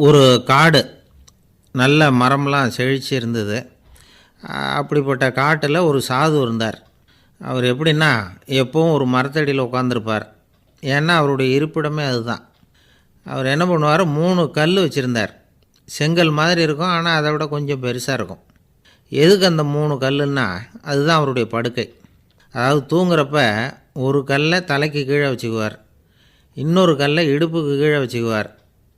ஒரு காடு, நல்ல மரம்லாம் செழிச்சு இருந்தது. அப்படிப்பட்ட காட்டில் ஒரு சாது இருந்தார். அவர் எப்படின்னா, எப்பவும் ஒரு மரத்தடியில் உட்காந்துருப்பார். ஏன்னா அவருடைய இருப்பிடமே அதுதான். அவர் என்ன பண்ணுவார், 3 கல் வச்சுருந்தார். செங்கல் மாதிரி இருக்கும், ஆனால் அதை விட கொஞ்சம் பெருசாக இருக்கும். எதுக்கு அந்த 3 கல்லுன்னா, அதுதான் அவருடைய படுக்கை. அதாவது தூங்குறப்ப ஒரு கல்லை தலைக்கு கீழே வச்சுக்குவார், இன்னொரு கல்லை இடுப்புக்கு கீழே வச்சுக்குவார்,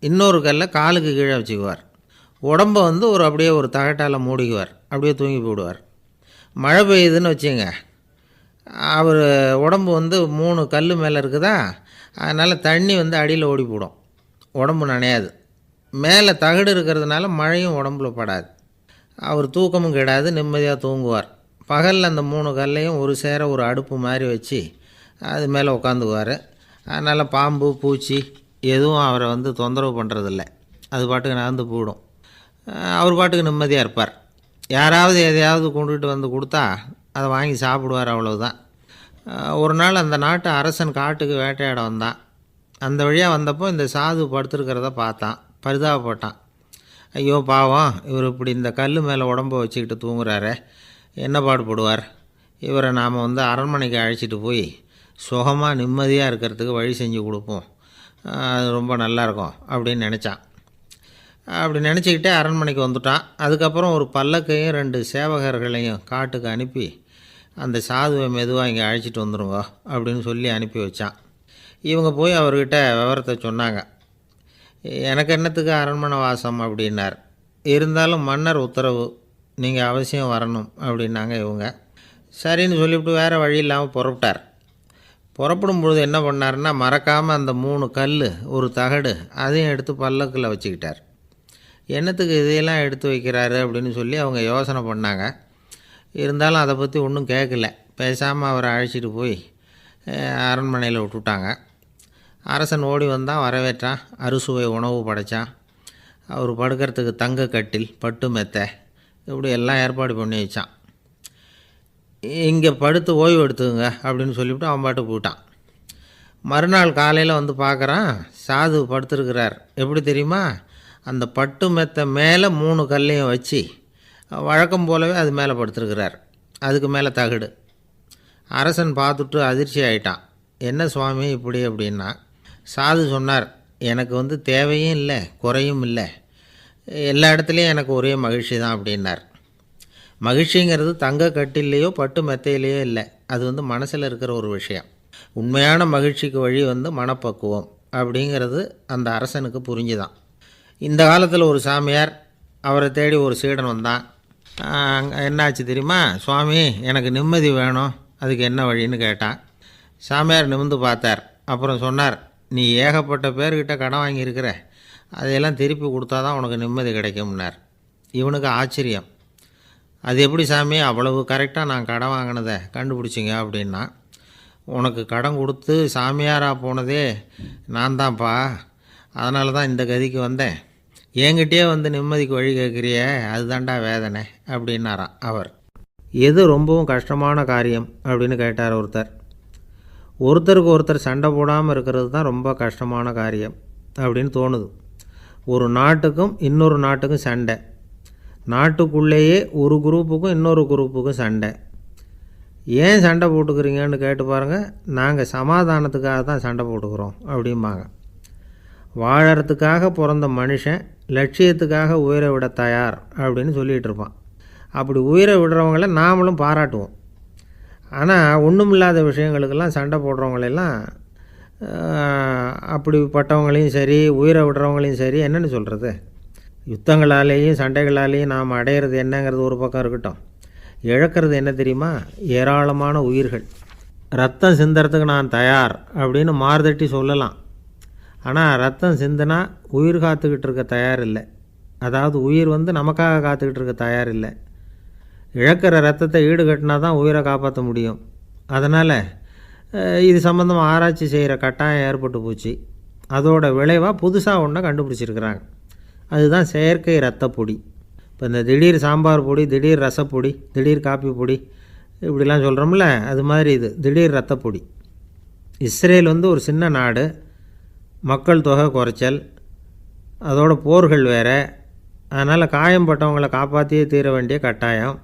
இன்னொரு கல்லை காலுக்கு கீழே வச்சுக்குவார். உடம்பை வந்து அப்படியே ஒரு தகட்டால் மூடிக்குவார். அப்படியே தூங்கி போடுவார். மழை பெய்யுதுன்னு வச்சுங்க, அவர் உடம்பு வந்து 3 கல் மேலே இருக்குதா, அதனால் தண்ணி வந்து அடியில் ஓடி போடும், உடம்பு நனையாது. மேலே தகடு இருக்கிறதுனால மழையும் உடம்புல படாது. அவர் தூக்கமும் கெடாது, நிம்மதியாக தூங்குவார். பகலில் அந்த 3 கல்லையும் ஒரு சேர ஒரு அடுப்பு மாதிரி வச்சு அது மேலே உட்காந்துக்குவார். அதனால் பாம்பு பூச்சி எதுவும் அவரை வந்து தொந்தரவு பண்ணுறதில்ல. அது பாட்டுக்கு நகர்ந்து போயிடும். அவர் பாட்டுக்கு நிம்மதியாக இருப்பார். யாராவது எதையாவது கொண்டுகிட்டு வந்து கொடுத்தா அதை வாங்கி சாப்பிடுவார், அவ்வளவுதான். ஒரு நாள் அந்த நாட்டு அரசன் காட்டுக்கு வேட்டையாட வந்தான். அந்த வழியாக வந்தப்போ இந்த சாது படுத்துருக்கிறத பார்த்தான். பரிதாபப்பட்டான். ஐயோ பாவம், இவர் இப்படி இந்த கல் மேலே உடம்பை வச்சுக்கிட்டு தூங்குறாரே, என்ன பாடுபடுவார். இவரை நாம் வந்து அரண்மனைக்கு அழைச்சிட்டு போய் சுகமாக நிம்மதியாக இருக்கிறதுக்கு வழி செஞ்சு கொடுப்போம், அது ரொம்ப நல்லாயிருக்கும் அப்படின்னு நினச்சான். அப்படி நினச்சிக்கிட்டே அரண்மனைக்கு வந்துட்டான். அதுக்கப்புறம் ஒரு பல்லக்கையும் 2 சேவகர்களையும் காட்டுக்கு அனுப்பி அந்த சாதுவை மெதுவாக இங்கே அழைச்சிட்டு வந்துடுங்க அப்படின்னு சொல்லி அனுப்பி வச்சான். இவங்க போய் அவர்கிட்ட விவரத்தை சொன்னாங்க. எனக்கு என்னத்துக்கு அரண்மனை வாசம் அப்படின்னார். இருந்தாலும் மன்னர் உத்தரவு, நீங்கள் அவசியம் வரணும் அப்படின்னாங்க இவங்க. சரின்னு சொல்லிவிட்டு வேறு வழி இல்லாமல் புறப்பட்டார். புறப்படும் பொழுது என்ன பண்ணார்னா, மறக்காமல் அந்த 3 கல் ஒரு தகடு அதையும் எடுத்து பல்லக்கில் வச்சுக்கிட்டார். என்னத்துக்கு இதையெல்லாம் எடுத்து வைக்கிறாரு அப்படின்னு சொல்லி அவங்க யோசனை பண்ணாங்க. இருந்தாலும் அதை பற்றி ஒன்றும் கேட்கல. பேசாமல் அவரை அழைச்சிட்டு போய் அரண்மனையில் விட்டுட்டாங்க. அரசன் ஓடி வந்தான், வரவேற்றான், அறுசுவை உணவு படைத்தான். அவர் படுக்கிறதுக்கு தங்க கட்டில், பட்டு மெத்தை, இப்படி எல்லாம் ஏற்பாடு பண்ணி வச்சான். இங்கே படுத்து ஓய்வு எடுத்துங்க அப்படின்னு சொல்லிவிட்டு அவன் பாட்டு போயிட்டான். மறுநாள் காலையில் வந்து பார்க்குறான், சாது படுத்துருக்கிறார். எப்படி தெரியுமா, அந்த பட்டு மெத்தை மேலே 3 கல்லையும் வச்சு வழக்கம் போலவே அது மேலே படுத்துருக்கிறார். அதுக்கு மேலே தகடு. அரசன் பார்த்துட்டு அதிர்ச்சி ஆகிட்டான். என்ன சுவாமி இப்படி அப்படின்னா, சாது சொன்னார், எனக்கு வந்து தேவையும் இல்லை குறையும் இல்லை, எல்லா இடத்துலையும் எனக்கு ஒரே மகிழ்ச்சி தான் அப்படின்னார். மகிழ்ச்சிங்கிறது தங்க கட்டிலேயோ பட்டு மெத்தையிலேயோ இல்லை, அது வந்து மனசில் இருக்கிற ஒரு விஷயம். உண்மையான மகிழ்ச்சிக்கு வழி வந்து மனப்பக்குவம் அப்படிங்கிறது அந்த அரசனுக்கு புரிஞ்சுதான். இந்த காலத்தில் ஒரு சாமியார், அவரை தேடி ஒரு சீடன் வந்தான். என்னாச்சு தெரியுமா, சுவாமி எனக்கு நிம்மதி வேணும், அதுக்கு என்ன வழின்னு கேட்டான். சாமியார் நிமிர்ந்து பார்த்தார். அப்புறம் சொன்னார், நீ ஏகப்பட்ட பேர்கிட்ட கடன் வாங்கியிருக்கிற, அதையெல்லாம் திருப்பி கொடுத்தா தான் உனக்கு நிம்மதி கிடைக்கும்னார். இவனுக்கு ஆச்சரியம். அது எப்படி சாமி, அவ்வளவு கரெக்டாக நான் கடன் வாங்கினதை கண்டுபிடிச்சிங்க அப்படின்னா. உனக்கு கடன் கொடுத்து சாமியாராக போனதே நான் தான்ப்பா, அதனால தான் இந்த கதிக்கு வந்தேன். என்கிட்டயே வந்து நிம்மதிக்கு வழி கேட்குறிய, அதுதான்டா வேதனை அப்படின்னாராம் அவர். எது ரொம்பவும் கஷ்டமான காரியம் அப்படின்னு கேட்டார் ஒருத்தர். ஒருத்தருக்கு ஒருத்தர் சண்டை போடாமல் இருக்கிறது தான் ரொம்ப கஷ்டமான காரியம் அப்படின்னு தோணுது. ஒரு நாட்டுக்கும் இன்னொரு நாட்டுக்கும் சண்டை, நாட்டுக்குள்ளேயே ஒரு குரூப்புக்கும் இன்னொரு குரூப்புக்கும் சண்டை. ஏன் சண்டை போட்டுக்கிறீங்கன்னு கேட்டு பாருங்கள். நாங்கள் சமாதானத்துக்காக தான் சண்டை போட்டுக்கிறோம் அப்படிம்பாங்க. வாழறதுக்காக பிறந்த மனுஷன் லட்சியத்துக்காக உயிரை விட தயார் அப்படின்னு சொல்லிகிட்டு இருப்பான். அப்படி உயிரை விடுறவங்கள நாமளும் பாராட்டுவோம். ஆனால் ஒன்றுமில்லாத விஷயங்களுக்கெல்லாம் சண்டை போடுறவங்களெல்லாம், அப்படிப்பட்டவங்களையும் சரி உயிரை விடுறவங்களையும் சரி என்னென்னு சொல்கிறது, யுத்தங்களாலேயும் சண்டைகளாலேயும் நாம் அடையிறது என்னங்கிறது ஒரு பக்கம் இருக்கட்டும், இழக்கிறது என்ன தெரியுமா, ஏராளமான உயிர்கள். ரத்தம் சிந்துறதுக்கு நான் தயார் அப்படின்னு மார்தட்டி சொல்லலாம். ஆனால் ரத்தம் சிந்தினா உயிர் காத்துக்கிட்டு இருக்க தயார் இல்லை. அதாவது உயிர் வந்து நமக்காக காத்துக்கிட்டு இருக்க தயார் இல்லை. இழக்கிற ரத்தத்தை ஈடுகட்டினா தான் உயிரை காப்பாற்ற முடியும். அதனால் இது சம்மந்தமாக ஆராய்ச்சி செய்கிற கட்டாயம் ஏற்பட்டு போச்சு. அதோட விளைவாக புதுசாக ஒன்றை கண்டுபிடிச்சிருக்கிறாங்க. அதுதான் செயற்கை ரத்தப்பொடி. இப்போ இந்த திடீர் சாம்பார் பொடி, திடீர் ரசப்பொடி, திடீர் காப்பி பொடி இப்படிலாம் சொல்கிறோம்ல, அது மாதிரி இது திடீர் ரத்தப்பொடி. இஸ்ரேல் வந்து ஒரு சின்ன நாடு, மக்கள் தொகை குறைச்சல், அதோட போர்கள் வேறு. அதனால் காயம்பட்டவங்களை காப்பாற்றியே தீர வேண்டிய கட்டாயம்.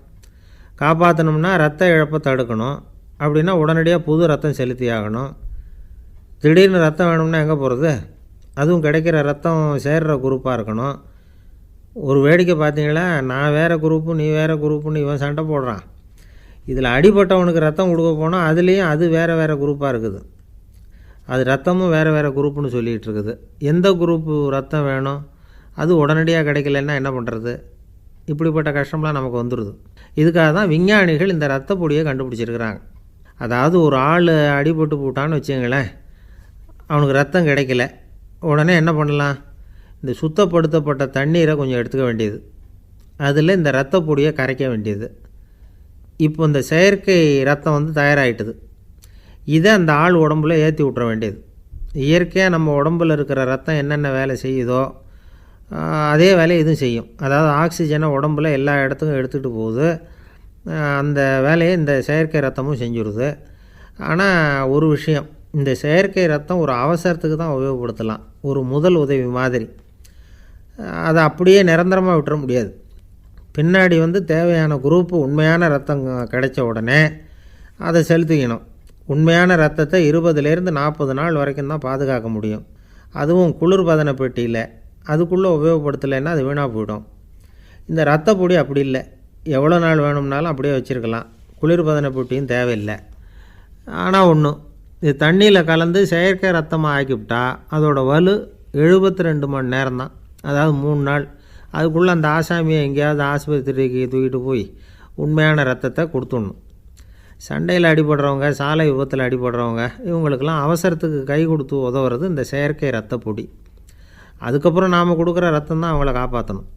காப்பாற்றணும்னா ரத்த இழப்பை தடுக்கணும். அப்படின்னா உடனடியாக புது ரத்தம் செலுத்தி ஆகணும். திடீர்னு ரத்தம் வேணும்னா எங்கே போகிறது? அதுவும் கிடைக்கிற ரத்தம் சேர்கிற குரூப்பாக இருக்கணும். ஒரு வேடிக்கை பார்த்தீங்களா, நான் வேறு குரூப்பு நீ வேறு குரூப்புன்னு இவன் சண்டை போடுறான். இதில் அடிபட்டவனுக்கு ரத்தம் கொடுக்க போனால் அதுலேயும் அது வேறு வேறு குரூப்பாக இருக்குது. அது ரத்தமும் வேறு வேறு குரூப்புன்னு சொல்லிகிட்டு இருக்குது. எந்த குரூப்பு ரத்தம் வேணும், அது உடனடியாக கிடைக்கலன்னா என்ன பண்ணுறது? இப்படிப்பட்ட கஷ்டம்லாம் நமக்கு வந்துடுது. இதுக்காக தான் விஞ்ஞானிகள் இந்த ரத்த பொடியை கண்டுபிடிச்சிருக்கிறாங்க. அதாவது ஒரு ஆள் அடிபட்டு போட்டான்னு வச்சுங்களேன், அவனுக்கு ரத்தம் கிடைக்கல. உடனே என்ன பண்ணலாம்? இந்த சுத்தப்படுத்தப்பட்ட தண்ணீரை கொஞ்சம் எடுத்துக்க வேண்டியது, அதில் இந்த ரத்த பொடியை கரைக்க வேண்டியது. இப்போ இந்த செயற்கை ரத்தம் வந்து தயாராகிட்டுது. இதை அந்த ஆள் உடம்புல ஏற்றி விட்ற வேண்டியது. இயற்கையாக நம்ம உடம்பில் இருக்கிற ரத்தம் என்னென்ன வேலை செய்யுதோ அதே வேலையை இதுவும் செய்யும். அதாவது ஆக்சிஜனை உடம்புல எல்லா இடத்துக்கும் எடுத்துகிட்டு போகுது. அந்த வேலையை இந்த செயற்கை ரத்தமும் செஞ்சுடுது. ஆனால் ஒரு விஷயம், இந்த செயற்கை ரத்தம் ஒரு அவசரத்துக்கு தான் உபயோகப்படுத்தலாம், ஒரு முதல் உதவி மாதிரி. அதை அப்படியே நிரந்தரமாக விட்டுற முடியாது. பின்னாடி வந்து தேவையான குரூப்பு உண்மையான ரத்தம் கிடைச்ச உடனே அதை செலுத்திக்கணும். உண்மையான ரத்தத்தை 20லேருந்து 40 நாள் வரைக்கும் தான் பாதுகாக்க முடியும். அதுவும் குளிர்பதன பெட்டியில். அதுக்குள்ளே உபயோகப்படுத்தலைன்னா அது வீணாக போயிடும். இந்த ரத்த பொடி அப்படி இல்லை, எவ்வளோ நாள் வேணும்னாலும் அப்படியே வச்சுருக்கலாம். குளிர்பதன பெட்டியும் தேவையில்லை. ஆனால் ஒன்று, இது தண்ணியில் கலந்து செயற்கை ரத்தமாக ஆக்கிவிட்டா அதோட வலு 72 மணி நேரம் தான். அதாவது 3 நாள். அதுக்குள்ளே அந்த ஆசாமியை எங்கேயாவது ஆஸ்பத்திரிக்கு தூக்கிட்டு போய் உண்மையான ரத்தத்தை கொடுத்துடணும். சண்டையில் அடிபடுறவங்க, சாலை விபத்தில் அடிபடுறவங்க, இவங்களுக்கெல்லாம் அவசரத்துக்கு கை கொடுத்து உதவுறது இந்த செயற்கை ரத்த பொடி. அதுக்கப்புறம் நாம் கொடுக்குற ரத்தம் தான் அவங்கள காப்பாற்றணும்.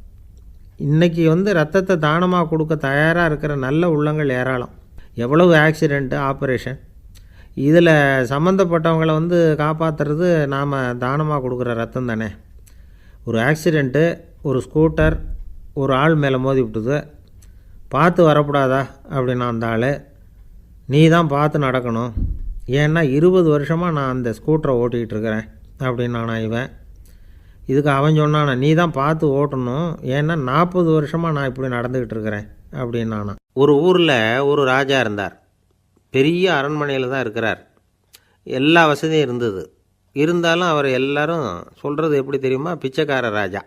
இன்றைக்கி வந்து ரத்தத்தை தானமாக கொடுக்க தயாராக இருக்கிற நல்ல உள்ளங்கள் ஏராளம். எவ்வளவு ஆக்சிடெண்ட்டு, ஆப்ரேஷன், இதில் சம்மந்தப்பட்டவங்களை வந்து காப்பாற்றுறது நாம் தானமாக கொடுக்குற ரத்தம் தானே. ஒரு ஆக்சிடெண்ட்டு, ஒரு ஸ்கூட்டர் ஒரு ஆள் மேலே மோதி விட்டுது. பார்த்து வரக்கூடாதா அப்படின்னா அந்த ஆள், நீ தான் பார்த்து நடக்கணும், ஏன்னா 20 வருஷமாக நான் அந்த ஸ்கூட்டரை ஓட்டிகிட்டு இருக்கிறேன் அப்படின்னானா இவன். இதுக்கு அவன் சொன்னானா, நீ தான் பார்த்து ஓட்டணும், ஏன்னா 40 வருஷமாக நான் இப்படி நடந்துக்கிட்டு இருக்கிறேன் அப்படின்னானா. ஒரு ஊரில் ஒரு ராஜா இருந்தார். பெரிய அரண்மனையில் தான் இருக்கிறார். எல்லா வசதியும் இருந்தது. இருந்தாலும் அவர் எல்லாரும் சொல்கிறது எப்படி தெரியுமா, பிச்சைக்கார ராஜா.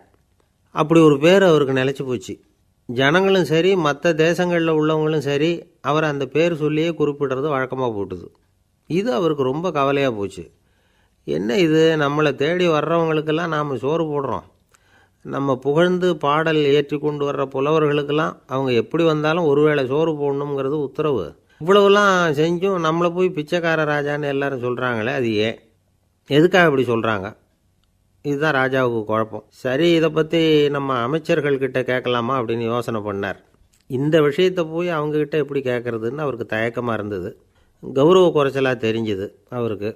அப்படி ஒரு பேர் அவருக்கு நிலச்சி போச்சு. ஜனங்களும் சரி, மற்ற தேசங்களில் உள்ளவங்களும் சரி, அவர் அந்த பேர் சொல்லியே குறிப்பிடுறது வழக்கமாக போட்டுது. இது அவருக்கு ரொம்ப கவலையாக போச்சு. என்ன இது, நம்மளை தேடி வர்றவங்களுக்கெல்லாம் நாம் சோறு போடுறோம், நம்ம புகழ்ந்து பாடல் ஏற்றி கொண்டு வர்ற புலவர்களுக்கெல்லாம் அவங்க எப்படி வந்தாலும் ஒருவேளை சோறு போடணுங்கிறது உத்தரவு. இவ்வளவுலாம் செஞ்சும் நம்மளை போய் பிச்சைக்கார ராஜான்னு எல்லாரும் சொல்கிறாங்களே, அது ஏன், எதுக்காக இப்படி சொல்கிறாங்க? இதுதான் ராஜாவுக்கு குழப்பம். சரி, இதை பற்றி நம்ம அமைச்சர்கள்கிட்ட கேட்கலாமா அப்படின்னு யோசனை பண்ணார். இந்த விஷயத்தை போய் அவங்கக்கிட்ட எப்படி கேட்குறதுன்னு அவருக்கு தயக்கமாக இருந்தது. கௌரவ குறைச்சலாக தெரிஞ்சுது அவருக்கு.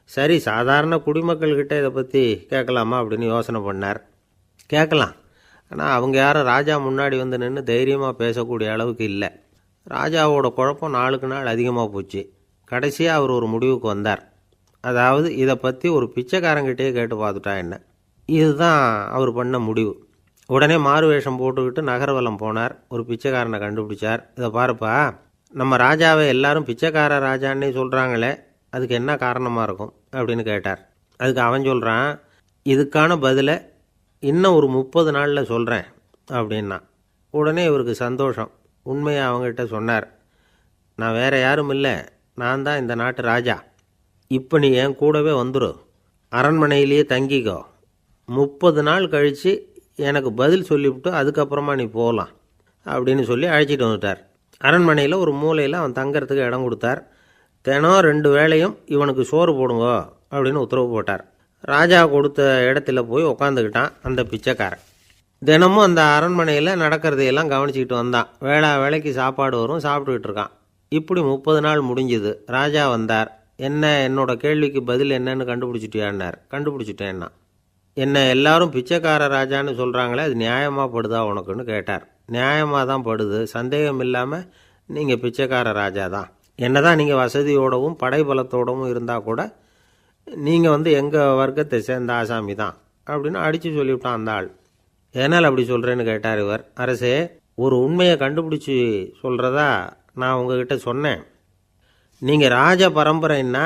சரி, சாதாரண குடிமக்கள்கிட்ட இதை பற்றி கேட்கலாமா அப்படின்னு யோசனை பண்ணார். கேட்கலாம், ஆனால் அவங்க யாரும் ராஜா முன்னாடி வந்து நின்று தைரியமாக பேசக்கூடிய அளவுக்கு இல்லை. ராஜாவோட குழப்பம் நாளுக்கு நாள் அதிகமாக போச்சு. கடைசியாக அவர் ஒரு முடிவுக்கு வந்தார். அதாவது இதை பற்றி ஒரு பிச்சைக்காரங்கிட்டே கேட்டு பார்த்துட்டா என்ன. இதுதான் அவர் பண்ண முடிவு. உடனே மாறு வேஷம் போட்டுக்கிட்டு நகர்வலம் போனார். ஒரு பிச்சைக்காரனை கண்டுபிடிச்சார். இதை பாருப்பா, நம்ம ராஜாவை எல்லாரும் பிச்சைக்கார ராஜான்னே சொல்கிறாங்களே, அதுக்கு என்ன காரணமாக இருக்கும் அப்படின்னு கேட்டார். அதுக்கு அவன் சொல்கிறான், இதுக்கான பதிலை இன்னும் ஒரு 30 நாளில் சொல்கிறேன் அப்படின்னா. உடனே இவருக்கு சந்தோஷம். உண்மையை அவங்ககிட்ட சொன்னார். நான் வேறு யாரும் இல்லை, நான் தான் இந்த நாட்டு ராஜா. இப்போ நீ என் கூடவே வந்துடும், அரண்மனையிலேயே தங்கிக்கோ, 30 நாள் கழித்து எனக்கு பதில் சொல்லிவிட்டு அதுக்கப்புறமா நீ போகலாம் அப்படின்னு சொல்லி அழைச்சிட்டு வந்துட்டார். அரண்மனையில் ஒரு மூலையில் அவன் தங்கிறதுக்கு இடம் கொடுத்தார். தினம் 2 வேளையும் இவனுக்கு சோறு போடுங்க அப்படின்னு உத்தரவு போட்டார். ராஜா கொடுத்த இடத்துல போய் உக்காந்துக்கிட்டான் அந்த பிச்சைக்காரன். தினமும் அந்த அரண்மனையில் நடக்கிறதையெல்லாம் கவனிச்சிக்கிட்டு வந்தான். வேளைக்கு சாப்பாடு வரும், சாப்பிட்டுக்கிட்டு இருக்கான். இப்படி 30 நாள் முடிஞ்சுது. ராஜா வந்தார். என்ன, என்னோட கேள்விக்கு பதில் என்னன்னு கண்டுபிடிச்சிட்டியான்னார். கண்டுபிடிச்சிட்டேன்னா. என்ன எல்லாரும் பிச்சைக்கார ராஜான்னு சொல்கிறாங்களே, அது நியாயமாக படுதா உனக்குன்னு கேட்டார். நியாயமாக தான் படுது, சந்தேகம் இல்லாமல் நீங்கள் பிச்சைக்கார ராஜா தான். என்ன தான் நீங்கள் வசதியோடவும் படைபலத்தோடவும் இருந்தால் கூட நீங்கள் எங்கள் வர்க்கத்தை சேர்ந்த ஆசாமி தான் அப்படின்னு அடித்து சொல்லிவிட்டான் அந்த ஆள். ஏனால் அப்படி சொல்கிறேன்னு கேட்டார் இவர். அரசே, ஒரு உண்மையை கண்டுபிடிச்சி சொல்கிறதா நான் உங்ககிட்ட சொன்னேன். நீங்கள் ராஜ பரம்பரைன்னா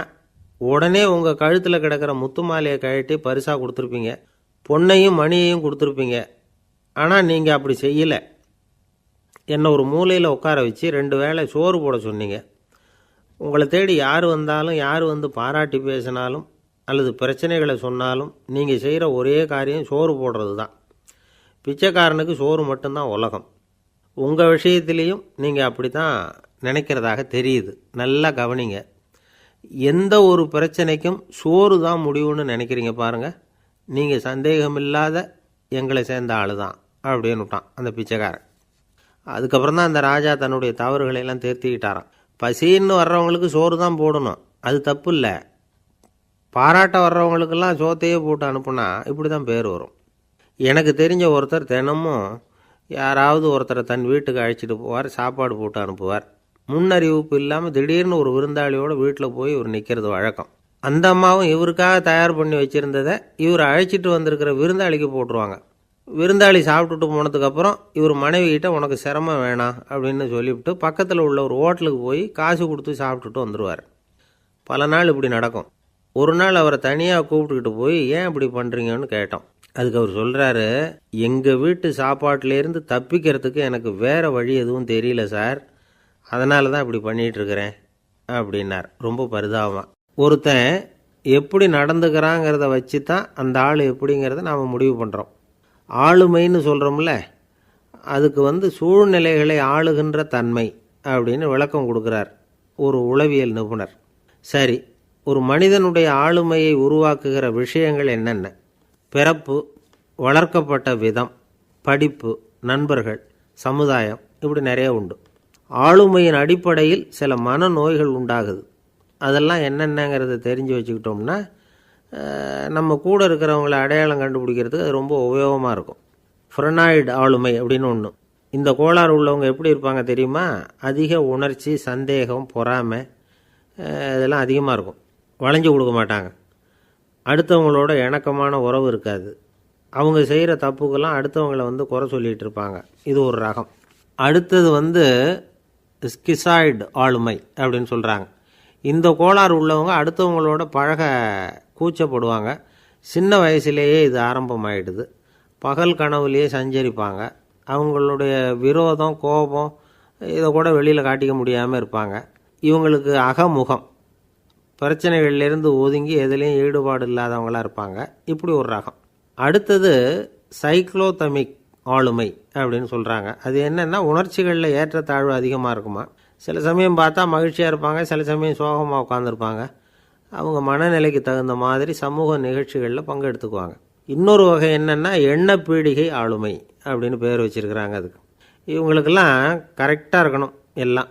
உடனே உங்கள் கழுத்தில் கிடக்கிற முத்து மாலையை கழட்டி பரிசாக கொடுத்துருப்பீங்க, பொன்னையும் மணியையும் கொடுத்துருப்பீங்க. ஆனால் நீங்கள் அப்படி செய்யலை. என்னை ஒரு மூலையில் உட்கார வச்சு 2 வேளை சோறு போட சொன்னீங்க. உங்களை தேடி யார் வந்தாலும், யார் வந்து பாராட்டி பேசினாலும் அல்லது பிரச்சனைகளை சொன்னாலும் நீங்கள் செய்கிற ஒரே காரியம் சோறு போடுறது தான். பிச்சைக்காரனுக்கு சோறு மட்டும்தான் உலகம். உங்கள் விஷயத்திலையும் நீங்கள் அப்படி தான் நினைக்கிறதாக தெரியுது. நல்லா கவனிங்க. எந்த ஒரு பிரச்சனைக்கும் சோறு தான் முடிவுன்னு நினைக்கிறீங்க பாருங்கள். நீங்கள் சந்தேகமில்லாத எங்களை சேர்ந்த ஆள் தான் அப்படின்னு விட்டான் அந்த பிச்சைக்காரன். அதுக்கப்புறம் தான் அந்த ராஜா தன்னுடைய தவறுகளையெல்லாம் தேர்த்திக்கிட்டாராம். பசின்னு வர்றவங்களுக்கு சோறு தான் போடணும், அது தப்பு இல்லை. பாராட்ட வர்றவங்களுக்கெல்லாம் சோத்தையே போட்டு அனுப்புனா இப்படி தான் பேர் வரும். எனக்கு தெரிஞ்ச ஒருத்தர் தினமும் யாராவது ஒருத்தரை தன் வீட்டுக்கு அழைச்சிட்டு போவார், சாப்பாடு போட்டு அனுப்புவார். முன்னறிவிப்பு இல்லாமல் திடீர்னு ஒரு விருந்தாளியோட வீட்டில் போய் இவர் நிற்கிறது வழக்கம். அந்த அம்மாவும் இவருக்காக தயார் பண்ணி வச்சுருந்ததை இவர் அழைச்சிட்டு வந்திருக்கிற விருந்தாளிக்கு போட்டுருவாங்க. விருந்தாளி சாப்பிட்டுட்டு போனதுக்கப்புறம் இவர் மனைவிகிட்ட உனக்கு சிரமம் வேணாம் அப்படின்னு சொல்லிவிட்டு பக்கத்தில் உள்ள ஒரு ஹோட்டலுக்கு போய் காசு கொடுத்து சாப்பிட்டுட்டு வந்துடுவார். பல நாள் இப்படி நடக்கும். ஒரு நாள் அவரை தனியாக கூப்பிட்டுக்கிட்டு போய் ஏன் இப்படி பண்ணுறீங்கன்னு கேட்டோம். அதுக்கு அவர் சொல்கிறாரு, எங்கள் வீட்டு சாப்பாட்டிலேருந்து தப்பிக்கிறதுக்கு எனக்கு வேறு வழி எதுவும் தெரியல சார், அதனால தான் இப்படி பண்ணிகிட்ருக்கிறேன் அப்படின்னார் ரொம்ப பரிதாபமாக. ஒருத்தன் எப்படி நடந்துக்கிறாங்கிறத வச்சு தான் அந்த ஆள் எப்படிங்கிறத நாம் முடிவு பண்ணுறோம். ஆளுமைன்னு சொல்கிறோம்ல, அதுக்கு சூழ்நிலைகளை ஆளுகின்ற தன்மை அப்படின்னு விளக்கம் கொடுக்குறார் ஒரு உளவியல் நிபுணர். சரி, ஒரு மனிதனுடைய ஆளுமையை உருவாக்குகிற விஷயங்கள் என்னென்ன? பிறப்பு, வளர்க்கப்பட்ட விதம், படிப்பு, நண்பர்கள், சமுதாயம், இப்படி நிறைய உண்டு. ஆளுமையின் அடிப்படையில் சில மனநோய்கள் உண்டாகுது. அதெல்லாம் என்னென்னங்கிறத தெரிஞ்சு வச்சுக்கிட்டோம்னா நம்ம கூட இருக்கிறவங்கள அடையாளம் கண்டுபிடிக்கிறதுக்கு அது ரொம்ப உபயோகமாக இருக்கும். ஃப்ரெனாய்டு ஆளுமை அப்படின்னு ஒன்று. இந்த கோளாறு உள்ளவங்க எப்படி இருப்பாங்க தெரியுமா? அதிக உணர்ச்சி, சந்தேகம், பொறாமை இதெல்லாம் அதிகமாக இருக்கும். வளைஞ்சு கொடுக்க மாட்டாங்க. அடுத்தவங்களோட இணக்கமான உறவு இருக்காது. அவங்க செய்கிற தப்புக்கெல்லாம் அடுத்தவங்களை குறை சொல்லிகிட்டு இருப்பாங்க. இது ஒரு ரகம். அடுத்தது ஸ்கிசாய்டு ஆளுமை அப்படின்னு சொல்கிறாங்க. இந்த கோளாறு உள்ளவங்க அடுத்தவங்களோட பழக கூச்சப்படுவாங்க. சின்ன வயசுலேயே இது ஆரம்பமாயிடுது. பகல் கனவுலேயே சஞ்சரிப்பாங்க. அவங்களுடைய விரோதம், கோபம் இதை கூட வெளியில் காட்டிக்க முடியாமல் இருப்பாங்க. இவங்களுக்கு அகமுகம், பிரச்சனைகள்லேருந்து ஒதுங்கி எதுலேயும் ஈடுபாடு இல்லாதவங்களாக இருப்பாங்க. இப்படி ஒரு ரகம். அடுத்தது சைக்ளோதமிக் ஆளுமை அப்படின்னு சொல்கிறாங்க. அது என்னென்னா, உணர்ச்சிகளில் ஏற்றத்தாழ்வு அதிகமாக இருக்குமா. சில சமயம் பார்த்தா மகிழ்ச்சியாக இருப்பாங்க, சில சமயம் சோகமாக உட்காந்துருப்பாங்க. அவங்க மனநிலைக்கு தகுந்த மாதிரி சமூக நிகழ்ச்சிகளில் பங்கெடுத்துக்குவாங்க. இன்னொரு வகை என்னென்னா எண்ணப்பீடிகை ஆளுமை அப்படின்னு பேர் வச்சுருக்கிறாங்க. அதுக்கு இவங்களுக்கெல்லாம் கரெக்டாக இருக்கணும், எல்லாம்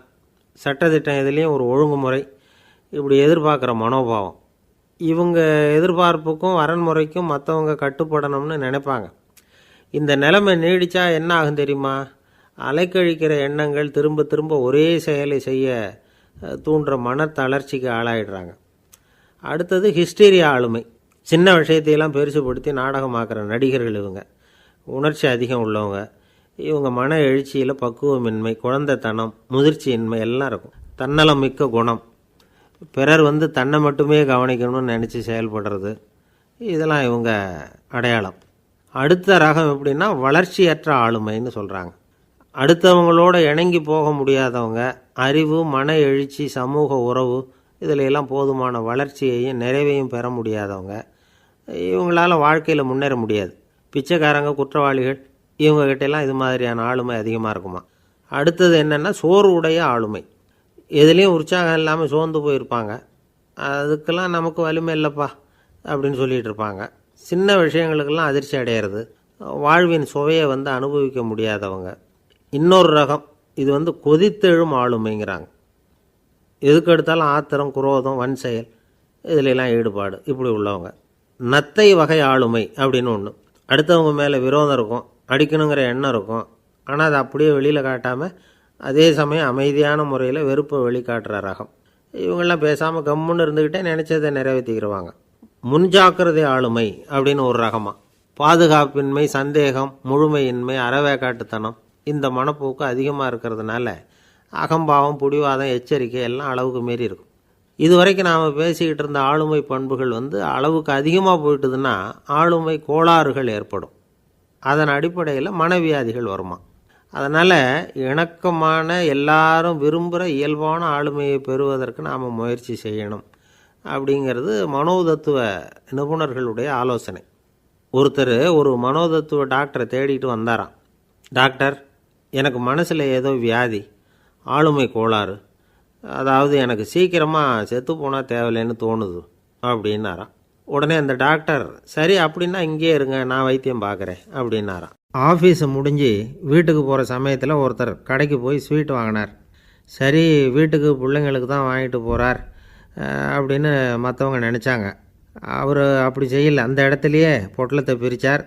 சட்டத்திட்டம், எதுலேயும் ஒரு ஒழுங்குமுறை, இப்படி எதிர்பார்க்குற மனோபாவம். இவங்க எதிர்பார்ப்புக்கும் வரன்முறைக்கும் மற்றவங்க கட்டுப்படணும்னு நினைப்பாங்க. இந்த நிலைமை நீடித்தா என்ன ஆகும் தெரியுமா? அலைக்கழிக்கிற எண்ணங்கள் திரும்ப திரும்ப ஒரே செயலை செய்ய தூண்டுற மன தளர்ச்சிக்கு ஆளாயிடுறாங்க. அடுத்தது ஹிஸ்டீரியா ஆளுமை. சின்ன விஷயத்தையெல்லாம் பெருசுப்படுத்தி நாடகமாக்குற நடிகர்கள் இவங்க. உணர்ச்சி அதிகம் உள்ளவங்க. இவங்க மன எழுச்சியில் பக்குவமின்மை, குழந்தைத்தனம், முதிர்ச்சியின்மை எல்லாம் இருக்கும். தன்னலம் மிக்க குணம். பிறர் தன்னை மட்டுமே கவனிக்கணும்னு நினச்சி செயல்படுறது, இதெல்லாம் இவங்க அடையாளம். அடுத்த ரகம் எப்படின்னா வளர்ச்சியற்ற ஆளுமைன்னு சொல்கிறாங்க. அடுத்தவங்களோட இணங்கி போக முடியாதவங்க, அறிவு, மன எழுச்சி, சமூக உறவு இதில் எல்லாம் போதுமான வளர்ச்சியையும் நிறைவையும் பெற முடியாதவங்க. இவங்களால வாழ்க்கையில் முன்னேற முடியாது. பிச்சைக்காரங்க, குற்றவாளிகள், இவங்ககிட்டெல்லாம் இது மாதிரியான ஆளுமை அதிகமாக இருக்குமா. அடுத்தது என்னென்னா சோறு உடைய ஆளுமை. எதுலேயும் உற்சாகம் இல்லாமல் சோர்ந்து போயிருப்பாங்க. அதுக்கெல்லாம் நமக்கு வலிமை இல்லைப்பா அப்படின்னு சொல்லிகிட்டு இருப்பாங்க. சின்ன விஷயங்களுக்கெல்லாம் அதிர்ச்சி அடையிறது, வாழ்வின் சுவையை அனுபவிக்க முடியாதவங்க. இன்னொரு ரகம் இது கொதித்தெழும் ஆளுமைங்கிறாங்க. எதுக்கு எடுத்தாலும் ஆத்திரம், குரோதம், வன் செயல் இதிலெல்லாம் ஈடுபாடு, இப்படி உள்ளவங்க. நத்தை வகை ஆளுமை அப்படின்னு ஒன்று. அடுத்தவங்க மேலே விரோதம் இருக்கும், அடிக்கணுங்கிற எண்ணம் இருக்கும். ஆனால் அதை அப்படியே வெளியில் காட்டாமல் அதே சமயம் அமைதியான முறையில் வெறுப்பை வெளிக்காட்டுற ரகம். இவங்கெல்லாம் பேசாமல் கம்முன்னு இருந்துக்கிட்டே நினச்சதை நிறைவேற்றிக்கிறவாங்க. முன்ஜாக்கிரதை ஆளுமை அப்படின்னு ஒரு ரகமாக. பாதுகாப்பின்மை, சந்தேகம், முழுமையின்மை, அறவேக்காட்டுத்தனம் இந்த மனப்போக்கு அதிகமாக இருக்கிறதுனால அகம்பாவம், பிடிவாதம், எச்சரிக்கை எல்லாம் அளவுக்கு மீறி இருக்கும். இதுவரைக்கும் நாம் பேசிக்கிட்டு இருந்த ஆளுமை பண்புகள் அளவுக்கு அதிகமாக போயிட்டுதுன்னா ஆளுமை கோளாறுகள் ஏற்படும். அதன் அடிப்படையில் மனவியாதிகள் வருமா. அதனால் இணக்கமான எல்லாரும் விரும்புகிற இயல்பான ஆளுமையை பெறுவதற்கு நாம் முயற்சி செய்யணும் அப்படிங்கிறது மனோதத்துவ நிபுணர்களுடைய ஆலோசனை. ஒருத்தர் ஒரு மனோதத்துவ டாக்டரை தேடிட்டு வந்தாராம். டாக்டர், எனக்கு மனசில் ஏதோ வியாதி, ஆளுமை கோளாறு, அதாவது எனக்கு சீக்கிரமாக செத்து போனால் தேவையில்லைன்னு தோணுது அப்படின்னாராம். உடனே அந்த டாக்டர், சரி அப்படின்னா இங்கேயே இருங்க, நான் வைத்தியம் பார்க்குறேன் அப்படின்னாராம். ஆஃபீஸு முடிஞ்சு வீட்டுக்கு போகிற சமயத்தில் ஒருத்தர் கடைக்கு போய் ஸ்வீட் வாங்கினார். சரி, வீட்டுக்கு பிள்ளைங்களுக்கு தான் வாங்கிட்டு போகிறார் அப்படின்னு மற்றவங்க நினச்சாங்க. அவர் அப்படி செய்யலை. அந்த இடத்துலையே பொட்டலத்தை பிரித்தார்.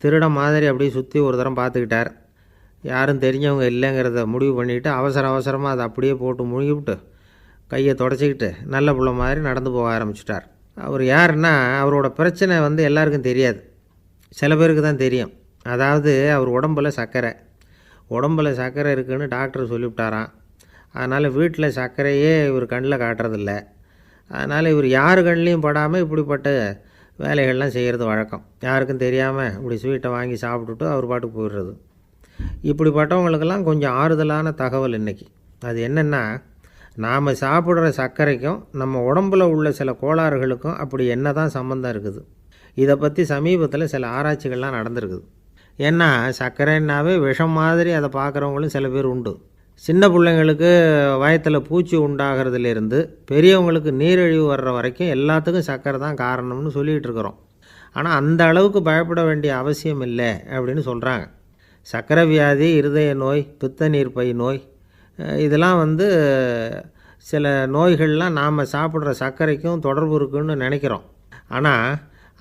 திருட மாதிரி அப்படியே சுற்றி ஒரு தரம் பார்த்துக்கிட்டார். யாரும் தெரிஞ்சவங்க இல்லைங்கிறத முடிவு பண்ணிவிட்டு அவசரமாக அதை அப்படியே போட்டு முழுகிவிட்டு கையை தொடச்சிக்கிட்டு நல்ல பிள்ளை மாதிரி நடந்து போக ஆரம்பிச்சிட்டார். அவர் யாருன்னா, அவரோட பிரச்சனை எல்லாருக்கும் தெரியாது, சில பேருக்கு தான் தெரியும். அதாவது அவர் உடம்பில் சர்க்கரை இருக்குதுன்னு டாக்டர் சொல்லிவிட்டாராம். அதனால் வீட்டில் சர்க்கரையே இவர் கண்ணில் காட்டுறதில்ல. அதனால் இவர் யார் கண்ணிலையும் படாமல் இப்படிப்பட்ட வேலைகள்லாம் செய்கிறது வழக்கம். யாருக்கும் தெரியாமல் இப்படி ஸ்வீட்டை வாங்கி சாப்பிட்டுட்டு அவர் பாட்டுக்கு போயிடுறது. இப்படிப்பட்டவங்களுக்கெல்லாம் கொஞ்சம் ஆறுதலான தகவல் இன்றைக்கி. அது என்னென்னா, நாம் சாப்பிட்ற சர்க்கரைக்கும் நம்ம உடம்பில் உள்ள சில கோளாறுகளுக்கும் அப்படி என்ன தான் சம்மந்தம் இருக்குது. இதை பற்றி சமீபத்தில் சில ஆராய்ச்சிகள்லாம் நடந்திருக்குது. ஏன்னா சர்க்கரைன்னாவே விஷம் மாதிரி அதை பார்க்குறவங்களும் சில பேர் உண்டு. சின்ன பிள்ளைங்களுக்கு வயத்தில் பூச்சி உண்டாகிறதுலேருந்து பெரியவங்களுக்கு நீரிழிவு வர்ற வரைக்கும் எல்லாத்துக்கும் சர்க்கரை தான் காரணம்னு சொல்லிகிட்டு இருக்கிறோம். ஆனால் அந்த அளவுக்கு பயப்பட வேண்டிய அவசியம் இல்லை அப்படின்னு சொல்கிறாங்க. சர்க்கரை வியாதி, இருதய நோய், பித்த நீர்ப்பை நோய், இதெல்லாம் சில நோய்கள்லாம் நாம் சாப்பிட்ற சர்க்கரைக்கும் தொடர்பு இருக்குன்னு நினைக்கிறோம். ஆனால்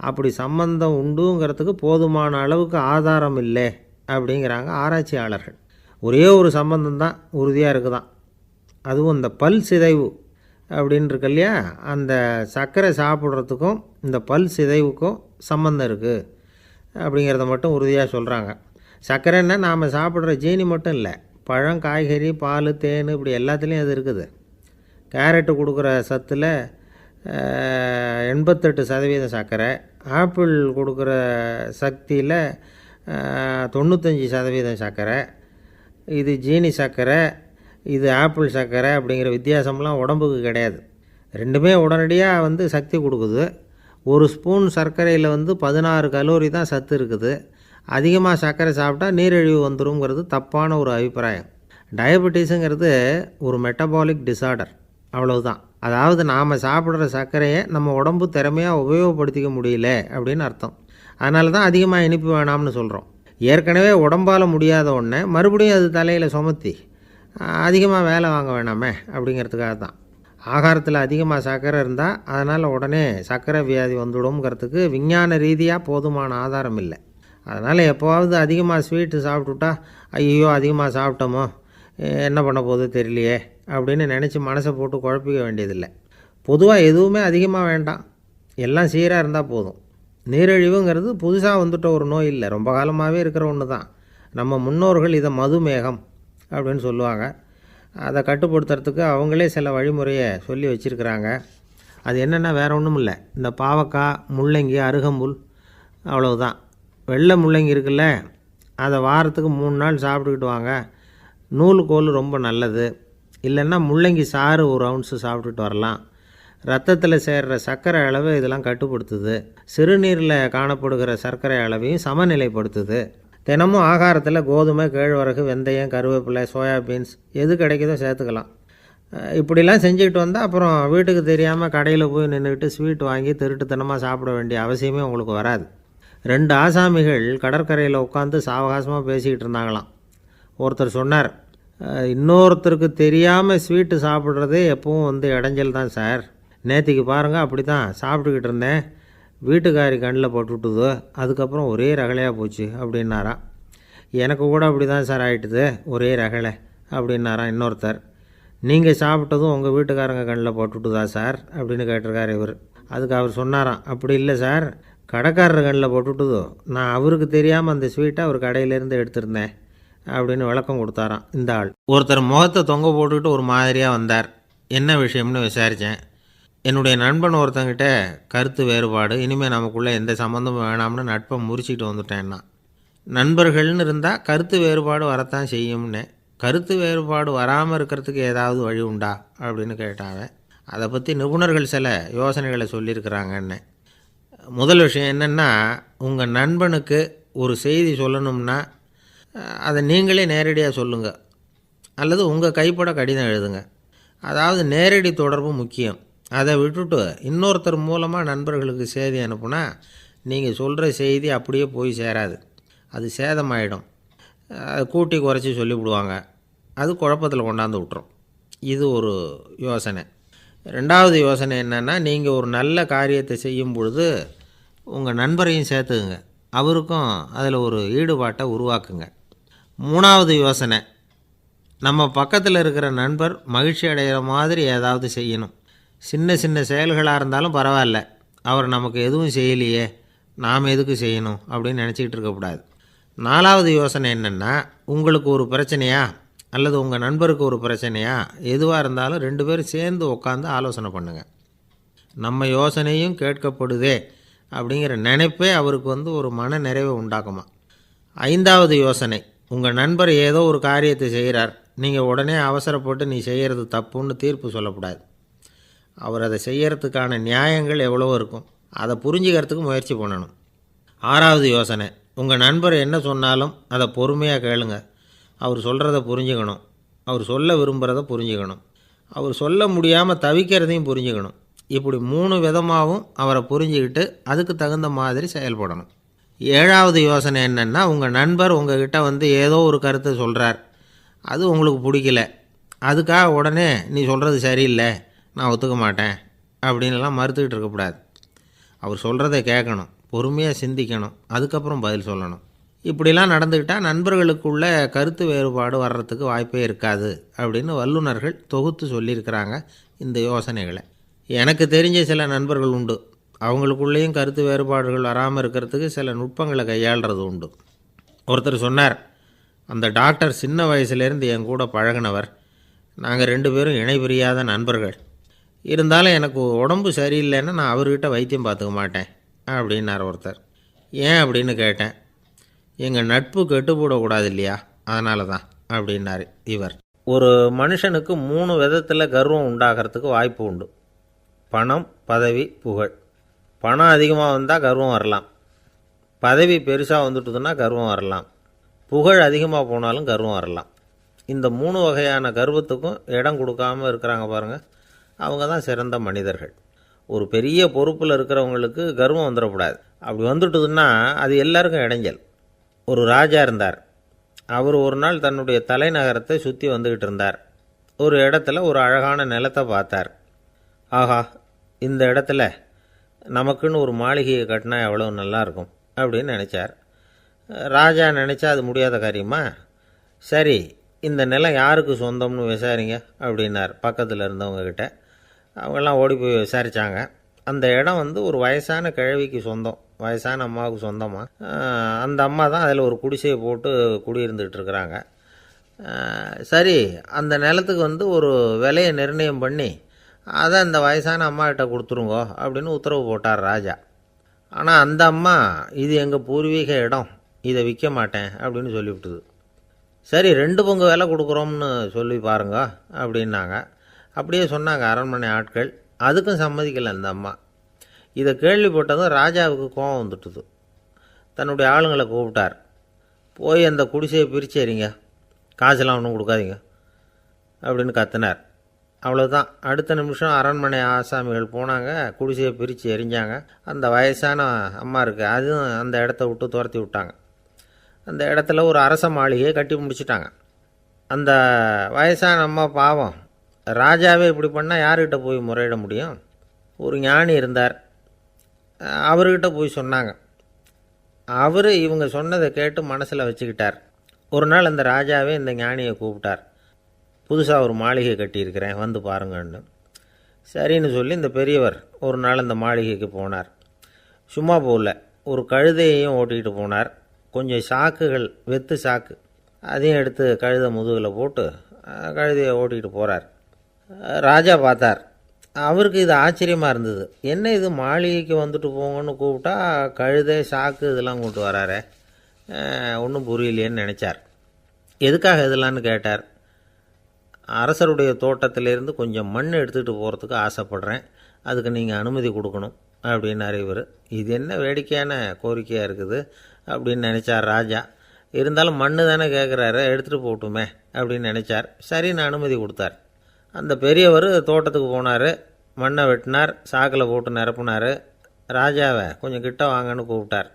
அப்படி சம்பந்தம் உண்டுங்கிறதுக்கு போதுமான அளவுக்கு ஆதாரம் இல்லை அப்படிங்கிறாங்க ஆராய்ச்சியாளர்கள். ஒரே ஒரு சம்பந்தம் தான் உறுதியாக இருக்குதான். அதுவும் இந்த பல் சிதைவு அப்படின்னு இருக்கு இல்லையா, அந்த சர்க்கரை சாப்பிட்றதுக்கும் இந்த பல் சிதைவுக்கும் சம்பந்தம் இருக்குது அப்படிங்கிறத மட்டும் உறுதியாக சொல்கிறாங்க. சர்க்கரைன்னா நாம் சாப்பிட்ற ஜீனி மட்டும் இல்லை, பழம், காய்கறி, பால், தேன் இப்படி எல்லாத்துலேயும் அது இருக்குது. கேரட்டு கொடுக்குற சத்தில் 88% சர்க்கரை, ஆப்பிள் கொடுக்குற சக்தியில் 95% சர்க்கரை. இது ஜீனி சர்க்கரை, இது ஆப்பிள் சர்க்கரை அப்படிங்கிற வித்தியாசம்லாம் உடம்புக்கு கிடையாது. ரெண்டுமே உடனடியாக சக்தி கொடுக்குது. ஒரு ஸ்பூன் சர்க்கரையில் 16 கலோரி தான் சத்து இருக்குது. அதிகமாக சர்க்கரை சாப்பிட்டா நீரிழிவு வந்துருங்கிறது தப்பான ஒரு அபிப்பிராயம். டயபெட்டிஸுங்கிறது ஒரு மெட்டபாலிக் டிஸார்டர், அவ்வளவுதான். அதாவது நாம் சாப்பிட்ற சர்க்கரையை நம்ம உடம்பு திறமையாக உபயோகப்படுத்திக்க முடியல அப்படின்னு அர்த்தம். அதனால தான் அதிகமாக இனிப்பு வேணாம்னு சொல்கிறோம். ஏற்கனவே உடம்பால் முடியாத ஒன்றை மறுபடியும் அது தலையில் சுமத்தி அதிகமாக வேலை வாங்க வேணாமே அப்படிங்கிறதுக்காக தான். ஆகாரத்தில் அதிகமாக சர்க்கரை இருந்தால் அதனால் உடனே சர்க்கரை வியாதி வந்துடும்ங்கிறதுக்கு விஞ்ஞான ரீதியாக போதுமான ஆதாரம் இல்லை. அதனால் எப்போவாவது அதிகமாக ஸ்வீட்டு சாப்பிட்டுட்டா ஐயோ அதிகமாக சாப்பிட்டோமோ என்ன பண்ண போகுது தெரியலையே அப்படின்னு நினச்சி மனசை போட்டு குழப்பிக்க வேண்டியதில்லை. பொதுவாக எதுவுமே அதிகமாக வேண்டாம், எல்லாம் சீராக இருந்தால் போதும். நீரிழிவுங்கிறது புதுசாக வந்துட்ட ஒரு நோய் இல்லை, ரொம்ப காலமாகவே இருக்கிற ஒன்று தான். நம்ம முன்னோர்கள் இதை மதுமேகம் அப்படின்னு சொல்லுவாங்க. அதை கட்டுப்படுத்துறதுக்கு அவங்களே சில வழிமுறையை சொல்லி வச்சுருக்கிறாங்க. அது என்னென்னா வேறு ஒன்றும் இல்லை, இந்த பாவக்காய், முள்ளங்கி, அருகம்புல் அவ்வளவுதான். வெள்ளை முள்ளங்கி இருக்குல்ல, அதை வாரத்துக்கு 3 நாள் சாப்பிட்டுக்கிட்டு வாங்க. நூலுக்கோல் ரொம்ப நல்லது. இல்லைன்னா முள்ளங்கி சாறு 1 ounce சாப்பிட்டுட்டு வரலாம். ரத்தத்தில் சேர்கிற சர்க்கரை அளவை இதெல்லாம் கட்டுப்படுத்துது. சிறுநீரில் காணப்படுகிற சர்க்கரை அளவையும் சமநிலைப்படுத்துது. தினமும் ஆகாரத்தில் கோதுமை, கேழ்வரகு, வெந்தயம், கருவேப்பிலை, சோயாபீன்ஸ் எது கிடைக்குதோ சேர்த்துக்கலாம். இப்படிலாம் செஞ்சுக்கிட்டு வந்தால் அப்புறம் வீட்டுக்கு தெரியாமல் கடையில் போய் நின்றுக்கிட்டு ஸ்வீட் வாங்கி திருட்டுத்தனமாக சாப்பிட வேண்டிய அவசியமே உங்களுக்கு வராது. 2 ஆசாமிகள் கடற்கரையில் உட்காந்து சாவகாசமாக பேசிக்கிட்டு இருந்தாங்களாம். ஒருத்தர் சொன்னார், இன்னொருத்தருக்கு தெரியாமல் ஸ்வீட்டு சாப்பிட்றதே எப்பவும் இடைஞ்சல் தான் சார். நேற்றுக்கு பாருங்கள் அப்படி தான் சாப்பிட்டுக்கிட்டு இருந்தேன், வீட்டுக்காரி கண்ணில் போட்டுவிட்டுது, அதுக்கப்புறம் ஒரே ரகலையாக போச்சு அப்படின்னாராம். எனக்கு கூட அப்படி தான் சார் ஆகிட்டுது, ஒரே ரகலை அப்படின்னாராம் இன்னொருத்தர். நீங்கள் சாப்பிட்டதும் உங்கள் வீட்டுக்காரங்க கண்ணில் போட்டுவிட்டுதா சார் அப்படின்னு கேட்டிருக்காரு இவர். அதுக்கு அவர் சொன்னாராம், அப்படி இல்லை சார், கடைக்காரர் கண்ணில் போட்டுட்டுதோ நான் அவருக்கு தெரியாமல் அந்த ஸ்வீட்டை அவர் கடையிலேருந்து எடுத்திருந்தேன் அப்படின்னு விளக்கம் கொடுத்தாராம் இந்த ஆள். ஒருத்தர் முகத்தை தொங்க போட்டுக்கிட்டு ஒரு மாதிரியாக வந்தார். என்ன விஷயம்னு விசாரித்தேன். என்னுடைய நண்பன் ஒருத்தங்கிட்ட கருத்து வேறுபாடு, இனிமேல் நமக்குள்ளே எந்த சம்மந்தமும் வேணாம்னு நட்பை முறிச்சிட்டு வந்துட்டேன்னா. நண்பர்கள்னு இருந்தால் கருத்து வேறுபாடு வரத்தான் செய்யும்னு. கருத்து வேறுபாடு வராமல் இருக்கிறதுக்கு ஏதாவது வழி உண்டா அப்படின்னு கேட்டாங்க. அதை பற்றி நிபுணர்கள் சில யோசனைகளை சொல்லியிருக்கிறாங்கன்னு. முதல் விஷயம் என்னென்னா, உங்கள் நண்பனுக்கு ஒரு செய்தி சொல்லணும்னா அதை நீங்களே நேரடியாக சொல்லுங்கள், அல்லது உங்கள் கைப்பட கடிதம் எழுதுங்க. அதாவது நேரடி தொடர்பு முக்கியம். அதை விட்டுட்டு இன்னொருத்தர் மூலமாக நண்பர்களுக்கு செய்தி அனுப்புனா நீங்கள் சொல்கிற செய்தி அப்படியே போய் சேராது, அது சேதமாயிடும். கூட்டி குறைச்சி சொல்லிவிடுவாங்க, அது குழப்பத்தில் கொண்டாந்து விட்டுரும். இது ஒரு யோசனை. ரெண்டாவது யோசனை என்னென்னா, நீங்கள் ஒரு நல்ல காரியத்தை செய்யும் பொழுது உங்கள் நண்பரையும் சேர்த்துக்குங்க, அவருக்கும் அதில் ஒரு ஈடுபாட்டை உருவாக்குங்க. மூணாவது யோசனை, நம்ம பக்கத்தில் இருக்கிற நண்பர் மகிழ்ச்சி அடைகிற மாதிரி ஏதாவது செய்யணும். சின்ன சின்ன செயல்களாக இருந்தாலும் பரவாயில்ல, அவர் நமக்கு எதுவும் செய்யலையே, நாம் எதுக்கு செய்யணும் அப்படின்னு நினச்சிக்கிட்டு இருக்கக்கூடாது. நாலாவது யோசனை என்னென்னா, உங்களுக்கு ஒரு பிரச்சனையா அல்லது உங்கள் நண்பருக்கு ஒரு பிரச்சனையா, எதுவாக இருந்தாலும் 2 பேரும் சேர்ந்து உட்காந்து ஆலோசனை பண்ணுங்கள். நம்ம யோசனையும் கேட்கப்படுதே அப்படிங்கிற நினைப்பே அவருக்கு ஒரு மன நிறைவை உண்டாக்குமா. ஐந்தாவது யோசனை, உங்கள் நண்பர் ஏதோ ஒரு காரியத்தை செய்கிறார், நீங்கள் உடனே அவசரப்பட்டு நீ செய்கிறது தப்புன்னு தீர்ப்பு சொல்லக்கூடாது. அவர் அதை செய்கிறதுக்கான நியாயங்கள் எவ்வளோ இருக்கும், அதை புரிஞ்சுக்கிறதுக்கு முயற்சி பண்ணணும். ஆறாவது யோசனை, உங்கள் நண்பர் என்ன சொன்னாலும் அதை பொறுமையாக கேளுங்க. அவர் சொல்கிறத புரிஞ்சுக்கணும், அவர் சொல்ல விரும்புகிறத புரிஞ்சுக்கணும், அவர் சொல்ல முடியாமல் தவிக்கிறதையும் புரிஞ்சுக்கணும். இப்படி 3 விதமாகவும் அவரை புரிஞ்சுக்கிட்டு அதுக்கு தகுந்த மாதிரி செயல்படணும். ஏழாவது யோசனை என்னென்னா, உங்கள் நண்பர் உங்ககிட்ட ஏதோ ஒரு கருத்தை சொல்கிறார், அது உங்களுக்கு பிடிக்கல, அதுக்காக உடனே நீ சொல்கிறது சரியில்லை, நான் ஒத்துக்க மாட்டேன் அப்படின்லாம் மறுத்துக்கிட்டு இருக்கக்கூடாது. அவர் சொல்கிறத கேட்கணும், பொறுமையாக சிந்திக்கணும், அதுக்கப்புறம் பதில் சொல்லணும். இப்படிலாம் நடந்துக்கிட்டால் நண்பர்களுக்குள்ள கருத்து வேறுபாடு வர்றதுக்கு வாய்ப்பே இருக்காது அப்படின்னு வல்லுநர்கள் தொகுத்து சொல்லியிருக்கிறாங்க இந்த யோசனைகளை. எனக்கு தெரிஞ்ச சில நண்பர்கள் உண்டு, அவங்களுக்குள்ளேயும் கருத்து வேறுபாடுகள் வராமல் இருக்கிறதுக்கு சில நுட்பங்களை கையாளுறது உண்டு. ஒருத்தர் சொன்னார், அந்த டாக்டர் சின்ன வயசுலேருந்து என் கூட பழகினவர், நாங்கள் 2 பேரும் இணை பிரியாத நண்பர்கள். இருந்தாலும் எனக்கு உடம்பு சரியில்லைன்னா நான் அவர்கிட்ட வைத்தியம் பார்த்துக்க மாட்டேன் அப்படின்னார் ஒருத்தர். ஏன் அப்படின்னு கேட்டேன். எங்கள் நட்பு கெட்டு போடக்கூடாது இல்லையா, அதனால தான் அப்படின்னார் இவர். ஒரு மனுஷனுக்கு 3 விதத்தில் கர்வம் உண்டாகிறதுக்கு வாய்ப்பு உண்டு. பணம், பதவி, புகழ். பணம் அதிகமாக வந்தால் கர்வம் வரலாம், பதவி பெருசாக வந்துட்டுதுன்னா கர்வம் வரலாம், புகழ் அதிகமாக போனாலும் கர்வம் வரலாம். இந்த 3 வகையான கர்வத்துக்கும் இடம் கொடுக்காமல் இருக்கிறாங்க பாருங்கள், அவங்க தான் சிறந்த மனிதர்கள். ஒரு பெரிய பொறுப்பில் இருக்கிறவங்களுக்கு கர்வம் வந்துடக்கூடாது. அப்படி வந்துட்டுதுன்னா அது எல்லாருக்கும் இடைஞ்சல். ஒரு ராஜா இருந்தார். அவர் ஒரு நாள் தன்னுடைய தலைநகரத்தை சுற்றி வந்துக்கிட்டு இருந்தார். ஒரு இடத்துல ஒரு அழகான நிலத்தை பார்த்தார். ஆஹா, இந்த இடத்துல நமக்குன்னு ஒரு மாளிகையை கட்டினா எவ்வளோ நல்லாயிருக்கும் அப்படின்னு நினச்சார். ராஜா நினச்சா அது முடியாத காரியமா? சரி, இந்த நிலம் யாருக்கு சொந்தம்னு விசாரிங்க அப்படின்னார் பக்கத்தில் இருந்தவங்கக்கிட்ட. அவங்கெல்லாம் ஓடி போய் விசாரித்தாங்க. அந்த இடம் ஒரு வயசான கிழவிக்கு சொந்தம், வயசான அம்மாவுக்கு சொந்தமாக. அந்த அம்மா தான் அதில் ஒரு குடிசையை போட்டு குடியிருந்துகிட்டு இருக்கிறாங்க. சரி, அந்த நிலத்துக்கு ஒரு விலையை நிர்ணயம் பண்ணி அதை அந்த வயசான அம்மாக்கிட்ட கொடுத்துருங்கோ அப்படின்னு உத்தரவு போட்டார் ராஜா. ஆனால் அந்த அம்மா, இது எங்கள் பூர்வீக இடம், இதை விற்க மாட்டேன் அப்படின்னு சொல்லிவிட்டுது. சரி, 2 பங்கு விலை கொடுக்குறோம்னு சொல்லி பாருங்க அப்படின்னாங்க. அப்படியே சொன்னாங்க அரண்மனை ஆட்கள். அதுக்கும் சம்மதிக்கலை அந்த அம்மா. இதை கேள்விப்பட்டதும் ராஜாவுக்கு கோபம் வந்துட்டுது. தன்னுடைய ஆளுங்களை கூப்பிட்டார். போய் அந்த குடிசையை பிரித்து எறிங்க, காசெல்லாம் ஒன்றும் கொடுக்காதீங்க அப்படின்னு கத்தினார். அவ்வளோதான். அடுத்த நிமிஷம் அரண்மனை ஆசாமிகள் போனாங்க, குடிசையை பிரித்து எரிஞ்சாங்க. அந்த வயசான அம்மா இருக்குது, அதுவும் அந்த இடத்த விட்டு துரத்தி விட்டாங்க. அந்த இடத்துல ஒரு அரச மாளிகையை கட்டி முடிச்சிட்டாங்க. அந்த வயசான அம்மா பாவம், ராஜாவே இப்படி பண்ணால் யார்கிட்ட போய் முறையிட முடியும்? ஒரு ஞானி இருந்தார், அவர்கிட்ட போய் சொன்னாங்க. அவர் இவங்க சொன்னதை கேட்டு மனசில் வச்சுக்கிட்டார். ஒரு நாள் அந்த ராஜாவே இந்த ஞானியை கூப்பிட்டார். புதுசாக ஒரு மாளிகை கட்டியிருக்கிறேன், வந்து பாருங்கன்னு. சரின்னு சொல்லி இந்த பெரியவர் ஒரு நாள் அந்த மாளிகைக்கு போனார். சும்மா போகல, ஒரு கழுதையையும் ஓட்டிகிட்டு போனார். கொஞ்சம் சாக்குகள், வெத்து சாக்கு, அதையும் எடுத்து கழுதை முதுகில் போட்டு கழுதையை ஓட்டிகிட்டு போகிறார். ராஜா பார்த்தார். அவருக்கு இது ஆச்சரியமாக இருந்தது. என்ன இது, மாளிகைக்கு வந்துட்டு போங்கன்னு கூப்பிட்டா கழுதை சாக்கு இதெல்லாம் கொண்டு வராரே, ஒன்றும் புரியலையேன்னு நினச்சார். எதுக்காக இதெல்லாம்னு கேட்டார். அரசருடைய தோட்டத்திலேருந்து கொஞ்சம் மண் எடுத்துகிட்டு போகிறதுக்கு ஆசைப்பட்றேன், அதுக்கு நீங்கள் அனுமதி கொடுக்கணும் அப்படின்னாரு இவர். இது என்ன வேடிக்கையான கோரிக்கையாக இருக்குது அப்படின்னு நினச்சார் ராஜா. இருந்தாலும் மண் தானே கேட்குறாரு, எடுத்துகிட்டு போகட்டுமே அப்படின்னு நினச்சார். சரின்னு அனுமதி கொடுத்தார். அந்த பெரியவர் தோட்டத்துக்கு போனார், மண்ணை வெட்டினார், சாக்கில் போட்டு நிரப்புனார். ராஜாவை கொஞ்சம் கிட்ட வாங்கன்னு கூப்பிட்டார்.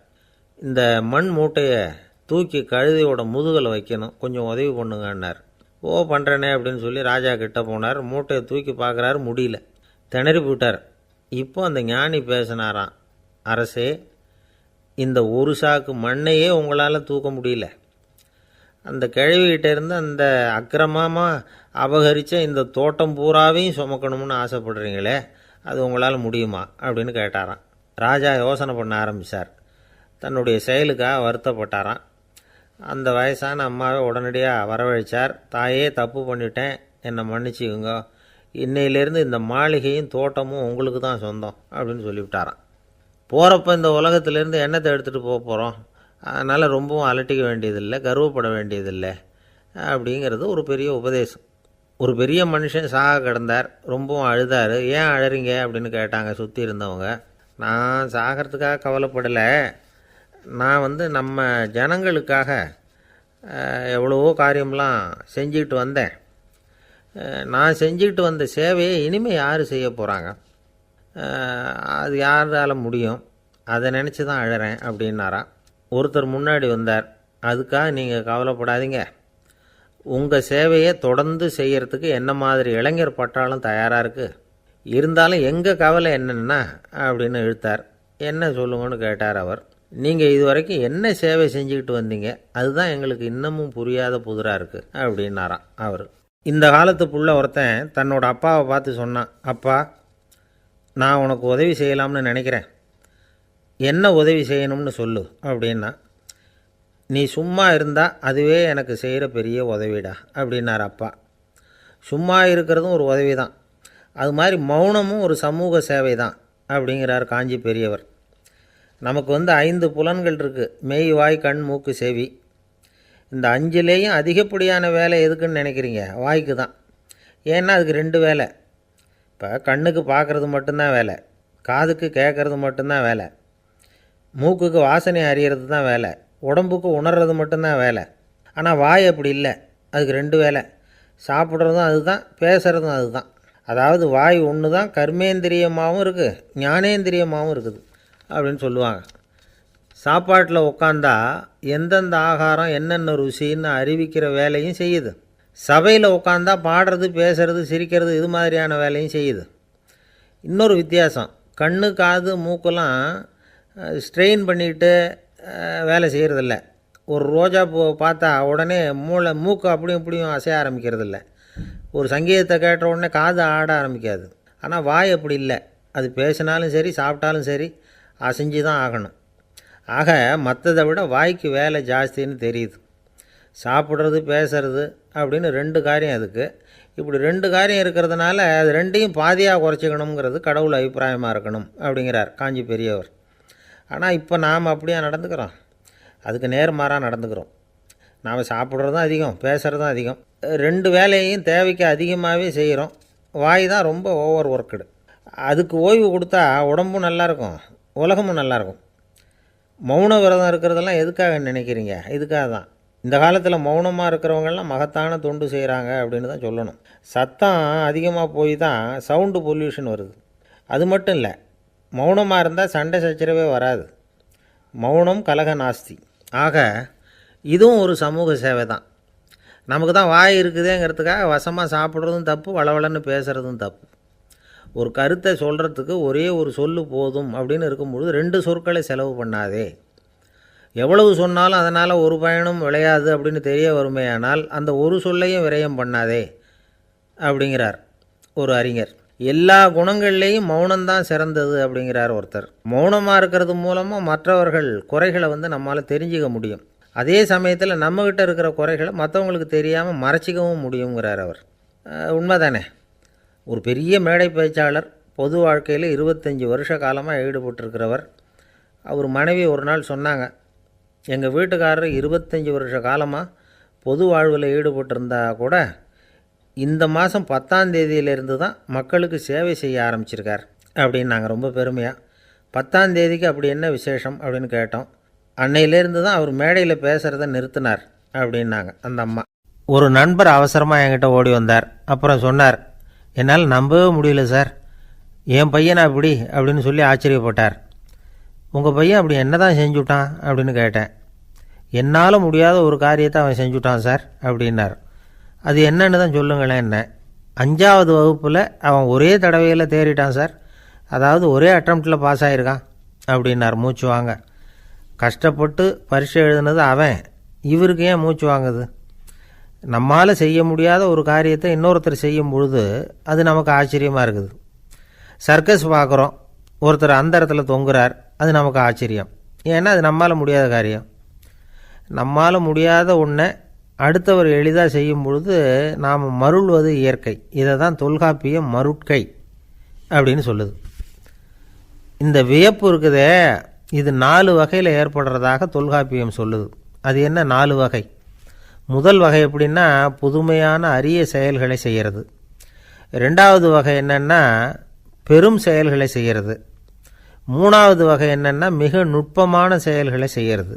இந்த மண் மூட்டையை தூக்கி கழுதையோட முதுகில் வைக்கணும், கொஞ்சம் உதவி பண்ணுங்கன்னார். ஓ பண்ணுறேனே அப்படின்னு சொல்லி ராஜா கிட்ட போனார். மூட்டையை தூக்கி பார்க்குறாரு, முடியல, திணறி போயிட்டார். இப்போ அந்த ஞானி பேசினாராம். அரசே, இந்த ஒரு சாக்கு மண்ணையே உங்களால் தூக்க முடியல, அந்த கிழவிகிட்ட இருந்து அந்த அக்கிரமமாக அபகரித்த இந்த தோட்டம் பூராவையும் சுமக்கணும்னு ஆசைப்படுறீங்களே, அது உங்களால் முடியுமா அப்படின்னு கேட்டாராம். ராஜா யோசனை பண்ண ஆரம்பித்தார். தன்னுடைய செயலுக்காக வருத்தப்பட்டாராம். அந்த வயசான அம்மாவை உடனடியாக வரவழைச்சார். தாயே, தப்பு பண்ணிட்டேன், என்னை மன்னிச்சுக்குங்க, இன்னையிலேருந்து இந்த மாளிகையும் தோட்டமும் உங்களுக்கு தான் சொந்தம் அப்படின்னு சொல்லிவிட்டாராம். போகிறப்ப இந்த உலகத்திலேருந்து எண்ணத்தை எடுத்துகிட்டு போக போகிறோம், அதனால் ரொம்பவும் அலட்டிக்க வேண்டியதில்லை, கர்வப்பட வேண்டியதில்லை அப்படிங்கிறது ஒரு பெரிய உபதேசம். ஒரு பெரிய மனுஷன் சாக கிடந்தார், ரொம்பவும் அழுதார். ஏன் அழறீங்க அப்படின்னு கேட்டாங்க சுற்றி இருந்தவங்க. நான் சாகிறதுக்காக கவலைப்படலை, நான் நம்ம ஜனங்களுக்காக எவ்வளவோ காரியம்லாம் செஞ்சுக்கிட்டு வந்தேன். நான் செஞ்சுக்கிட்டு வந்த சேவையை இனிமேல் யார் செய்ய போகிறாங்க, அது யாரால் முடியும், அதை நினச்சி தான் அழறேன் அப்படின்னாராம். ஒருத்தர் முன்னாடி வந்தார். அதுக்காக நீங்கள் கவலைப்படாதீங்க, உங்கள் சேவையை தொடர்ந்து செய்கிறதுக்கு என்ன மாதிரி இளைஞர் பட்டாலும் தயாராக இருக்குது, இருந்தாலும் எங்கள் கவலை என்னென்னா அப்படின்னு இழுத்தார். என்ன சொல்லுங்கன்னு கேட்டார் அவர். நீங்கள் இது வரைக்கும் என்ன சேவை செஞ்சுக்கிட்டு வந்தீங்க, அதுதான் எங்களுக்கு இன்னமும் புரியாத புதிராக இருக்குது அப்படின்னாராம் அவர். இந்த காலத்து புள்ள ஒருத்தன் தன்னோட அப்பாவை பார்த்து சொன்னான், அப்பா, நான் உனக்கு உதவி செய்யலாம்னு நினைக்கிறேன், என்ன உதவி செய்யணும்னு சொல்லு அப்படின்னா. நீ சும்மா இருந்தால் அதுவே எனக்கு செய்கிற பெரிய உதவிடா அப்படின்னார் அப்பா. சும்மா இருக்கிறதும் ஒரு உதவி தான், அது மாதிரி மௌனமும் ஒரு சமூக சேவை தான் அப்படிங்கிறார் காஞ்சி பெரியவர். நமக்கு 5 புலன்கள் இருக்குது, மெய், வாய், கண், மூக்கு, செவி. இந்த 5லேயும் அதிகப்படியான வேலை எதுக்குன்னு நினைக்கிறீங்க? வாய்க்கு தான். ஏன்னா அதுக்கு 2 வேலை. இப்போ கண்ணுக்கு பார்க்குறது மட்டும்தான் வேலை, காதுக்கு கேட்குறது மட்டும்தான் வேலை, மூக்குக்கு வாசனை அறியறது தான் வேலை, உடம்புக்கு உணர்றது மட்டும்தான் வேலை. ஆனால் வாய் அப்படி இல்லை, அதுக்கு 2 வேலை, சாப்பிட்றதும் அதுதான், பேசுகிறதும் அதுதான். அதாவது வாய் ஒன்று தான் கர்மேந்திரியமாகவும் இருக்குது, ஞானேந்திரியமாகவும் இருக்குது அப்படின்னு சொல்லுவாங்க. சாப்பாட்டில் உட்காந்தா எந்தெந்த ஆகாரம் என்னென்ன ருசின்னு அறிவிக்கிற வேலையும் செய்யுது. சபையில் உட்காந்தா பாடுறது, பேசுறது, சிரிக்கிறது, இது மாதிரியான வேலையும் செய்யுது. இன்னொரு வித்தியாசம், கண்ணு, காது, மூக்கெல்லாம் ஸ்ட்ரெயின் பண்ணிக்கிட்டு வேலை செய்கிறதில்ல. ஒரு ரோஜா பூ பார்த்தா உடனே மூக்கு அப்படியும் இப்படியும் அசைய ஆரம்பிக்கிறதில்ல. ஒரு சங்கீதத்தை கேட்ட உடனே காது ஆட ஆரம்பிக்காது. ஆனால் வாய் அப்படி இல்லை, அது பேசினாலும் சரி சாப்பிட்டாலும் சரி அசைஞ்சு தான் ஆகணும். ஆக மற்றதை விட வாய்க்கு வேலை ஜாஸ்தின்னு தெரியுது. சாப்பிட்றது, பேசுறது அப்படின்னு 2 காரியம் அதுக்கு. இப்படி 2 காரியம் இருக்கிறதுனால அது 2ஐயும் பாதியாக குறைச்சிக்கணுங்கிறது கடவுள் அபிப்பிராயமாக இருக்கணும் அப்படிங்கிறார் காஞ்சி பெரியவர். ஆனால் இப்போ நாம் அப்படியே நடந்துக்கிறோம், அதுக்கு நேர்மாறாக நடந்துக்கிறோம். நாம் சாப்பிட்றதும் அதிகம், பேசுகிறதும் அதிகம், 2 வேலையையும் தேவைக்கு அதிகமாகவே செய்கிறோம். வாய் தான் ரொம்ப ஓவர் ஒர்க்குடு. அதுக்கு ஓய்வு கொடுத்தா உடம்பும் நல்லாயிருக்கும், உலகமும் நல்லாயிருக்கும். மௌன விரதம் இருக்கிறதெல்லாம் எதுக்காக நினைக்கிறீங்க? இதுக்காக தான். இந்த காலத்தில் மௌனமாக இருக்கிறவங்கெல்லாம் மகத்தான தொண்டு செய்கிறாங்க அப்படின்னு தான் சொல்லணும். சத்தம் அதிகமாக போய் தான் சவுண்டு பொல்யூஷன் வருது. அது மட்டும் இல்லை, மௌனமாக இருந்தால் சண்டை சச்சரவே வராது. மௌனம் கலக நாஸ்தி. ஆக இதுவும் ஒரு சமூக சேவை தான். நமக்கு தான் வாய் இருக்குதேங்கிறதுக்காக வசமாக சாப்பிட்றதும் தப்பு, வளவளன்னு பேசுகிறதும் தப்பு. ஒரு கருத்தை சொல்கிறதுக்கு ஒரே ஒரு சொல்லு போதும் அப்படின்னு இருக்கும்பொழுது 2 சொற்களை செலவு பண்ணாதே. எவ்வளவு சொன்னாலும் அதனால் ஒரு பயனும் விளையாது அப்படின்னு தெரிய வருமேயானால் அந்த ஒரு சொல்லையும் விரயம் பண்ணாதே அப்படிங்கிறார் ஒரு அறிஞர். எல்லா குணங்கள்லேயும் மௌனம்தான் சிறந்தது அப்படிங்கிறார் ஒருத்தர். மௌனமாக இருக்கிறது மூலமாக மற்றவர்கள் குறைகளை நம்மால் தெரிஞ்சிக்க முடியும். அதே சமயத்தில் நம்மக்கிட்ட இருக்கிற குறைகளை மற்றவங்களுக்கு தெரியாமல் மறைச்சிக்கவும் முடியுங்கிறார் அவர். உண்மைதானே? ஒரு பெரிய மேடை பேச்சாளர், பொது வாழ்க்கையில் 25 வருஷ காலமாக ஈடுபட்டிருக்கிறவர். அவர் மனைவி ஒரு நாள் சொன்னாங்க, எங்கள் வீட்டுக்காரர் 25 வருஷ காலமாக பொது வாழ்வில் ஈடுபட்டிருந்தா கூட இந்த மாதம் 10ஆம் தேதியிலேருந்து தான் மக்களுக்கு சேவை செய்ய ஆரம்பிச்சிருக்கார் அப்படின்னு நாங்கள் ரொம்ப பெருமையாக. 10ஆம் தேதிக்கு அப்படி என்ன விசேஷம் அப்படின்னு கேட்டோம். அன்னையிலேருந்து தான் அவர் மேடையில் பேசுகிறத நிறுத்தினார் அப்படின்னாங்க அந்த அம்மா. ஒரு நண்பர் அவசரமாக என்கிட்ட ஓடி வந்தார். அப்புறம் சொன்னார், என்னால் நம்பவே முடியல சார், என் பையனை அப்படி அப்படின்னு சொல்லி ஆச்சரியப்பட்டார். உங்கள் பையன் அப்படி என்ன தான் செஞ்சுட்டான் அப்படின்னு கேட்டேன். என்னால் முடியாத ஒரு காரியத்தை அவன் செஞ்சுட்டான் சார் அப்படின்னார். அது என்னன்னு தான் சொல்லுங்களேன். என்ன 5ஆவது வகுப்பில் அவன் ஒரே தடவையில் தேறிட்டான் சார், அதாவது ஒரே அட்டம்ப்டில் பாஸ் ஆகிருக்கான் அப்படின்னார் மூச்சு வாங்க. கஷ்டப்பட்டு பரீட்சை எழுதுனது அவன், இவருக்கு ஏன் மூச்சு வாங்குது? நம்மால் செய்ய முடியாத ஒரு காரியத்தை இன்னொருத்தர் செய்யும் பொழுது அது நமக்கு ஆச்சரியமாக இருக்குது. சர்க்கஸ் பார்க்குறோம், ஒருத்தர் அந்த இடத்துல தொங்குறார், அது நமக்கு ஆச்சரியம். ஏன்னா அது நம்மால் முடியாத காரியம். நம்மால் முடியாத ஒன்றை அடுத்தவர் எளிதாக செய்யும் பொழுது நாம் மருள்வது இயற்கை. இதை தான் தொல்காப்பியம் மருட்கை அப்படின்னு சொல்லுது. இந்த வியப்பு இருக்குதே, இது 4 வகையில் ஏற்படுறதாக தொல்காப்பியம் சொல்லுது. அது என்ன 4 வகை? முதல் வகை எப்படின்னா புதுமையான அரிய செயல்களை செய்கிறது. 2வது வகை என்னென்னா பெரும் செயல்களை செய்கிறது. 3வது வகை என்னென்னா மிக நுட்பமான செயல்களை செய்கிறது.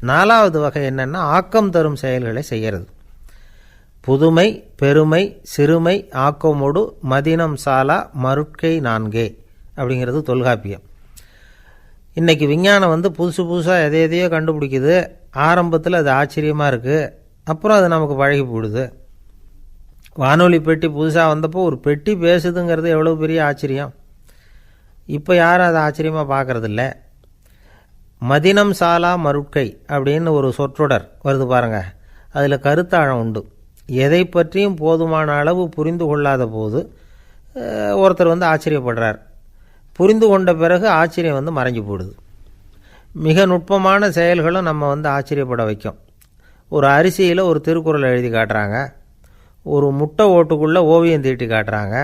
4வது வகை என்னென்னா ஆக்கம் தரும் செயல்களை செய்கிறது. புதுமை, பெருமை, சிறுமை, ஆக்கமோடு மதினம் சாலா மருட்கை 4 அப்படிங்கிறது தொல்காப்பியம். இன்றைக்கி விஞ்ஞானம் புதுசு புதுசாக எதையோ கண்டுபிடிக்குது. ஆரம்பத்தில் அது ஆச்சரியமாக இருக்குது, அப்புறம் அது நமக்கு பழகி போடுது. வானொலி பெட்டி புதுசாக வந்தப்போ ஒரு பெட்டி பேசுதுங்கிறது எவ்வளோ பெரிய ஆச்சரியம். இப்போ யாரும் அதை ஆச்சரியமாக பார்க்குறதில்ல. மதினம் சாலா மருட்கை அப்படின்னு ஒரு சொற்றொடர் வருது பாருங்கள், அதில் கருத்தாழம் உண்டு. எதை பற்றியும் போதுமான அளவு புரிந்து கொள்ளாத போது ஒருத்தர் ஆச்சரியப்படுறார். புரிந்து கொண்ட பிறகு ஆச்சரியம் மறைஞ்சு போடுது. மிக நுட்பமான செயல்களும் நம்ம ஆச்சரியப்பட வைக்கும். ஒரு அரிசியில் ஒரு திருக்குறள் எழுதி காட்டுறாங்க, ஒரு முட்டை ஓட்டுக்குள்ளே ஓவியம் தீட்டி காட்டுறாங்க.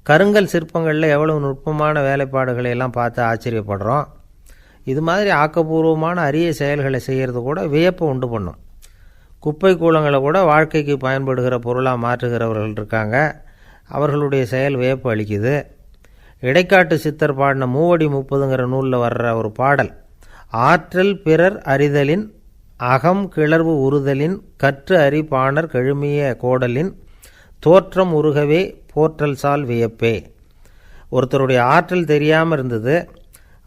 கருங்கல் சிற்பங்களில் எவ்வளவு நுட்பமான வேலைப்பாடுகளை எல்லாம் பார்த்து ஆச்சரியப்படுறோம். இது மாதிரி ஆக்கப்பூர்வமான அரிய செயல்களை செய்கிறது கூட வியப்பை உண்டு பண்ணும். குப்பை கூலங்களை கூட வாழ்க்கைக்கு பயன்படுகிற பொருளாக மாற்றுகிறவர்கள் இருக்காங்க. அவர்களுடைய செயல் வியப்பு அளிக்குது. இடைக்காட்டு சித்தர் பாடின 30 நூலில் வர்ற ஒரு பாடல், ஆற்றல் பிறர் அறிதலின் அகம் கிளர்வு உறுதலின் கற்று அறி பாணர் கழுமிய கோடலின் தோற்றம் உருகவே போற்றல் சால் வியப்பே. ஒருத்தருடைய ஆற்றல் தெரியாமல் இருந்தது,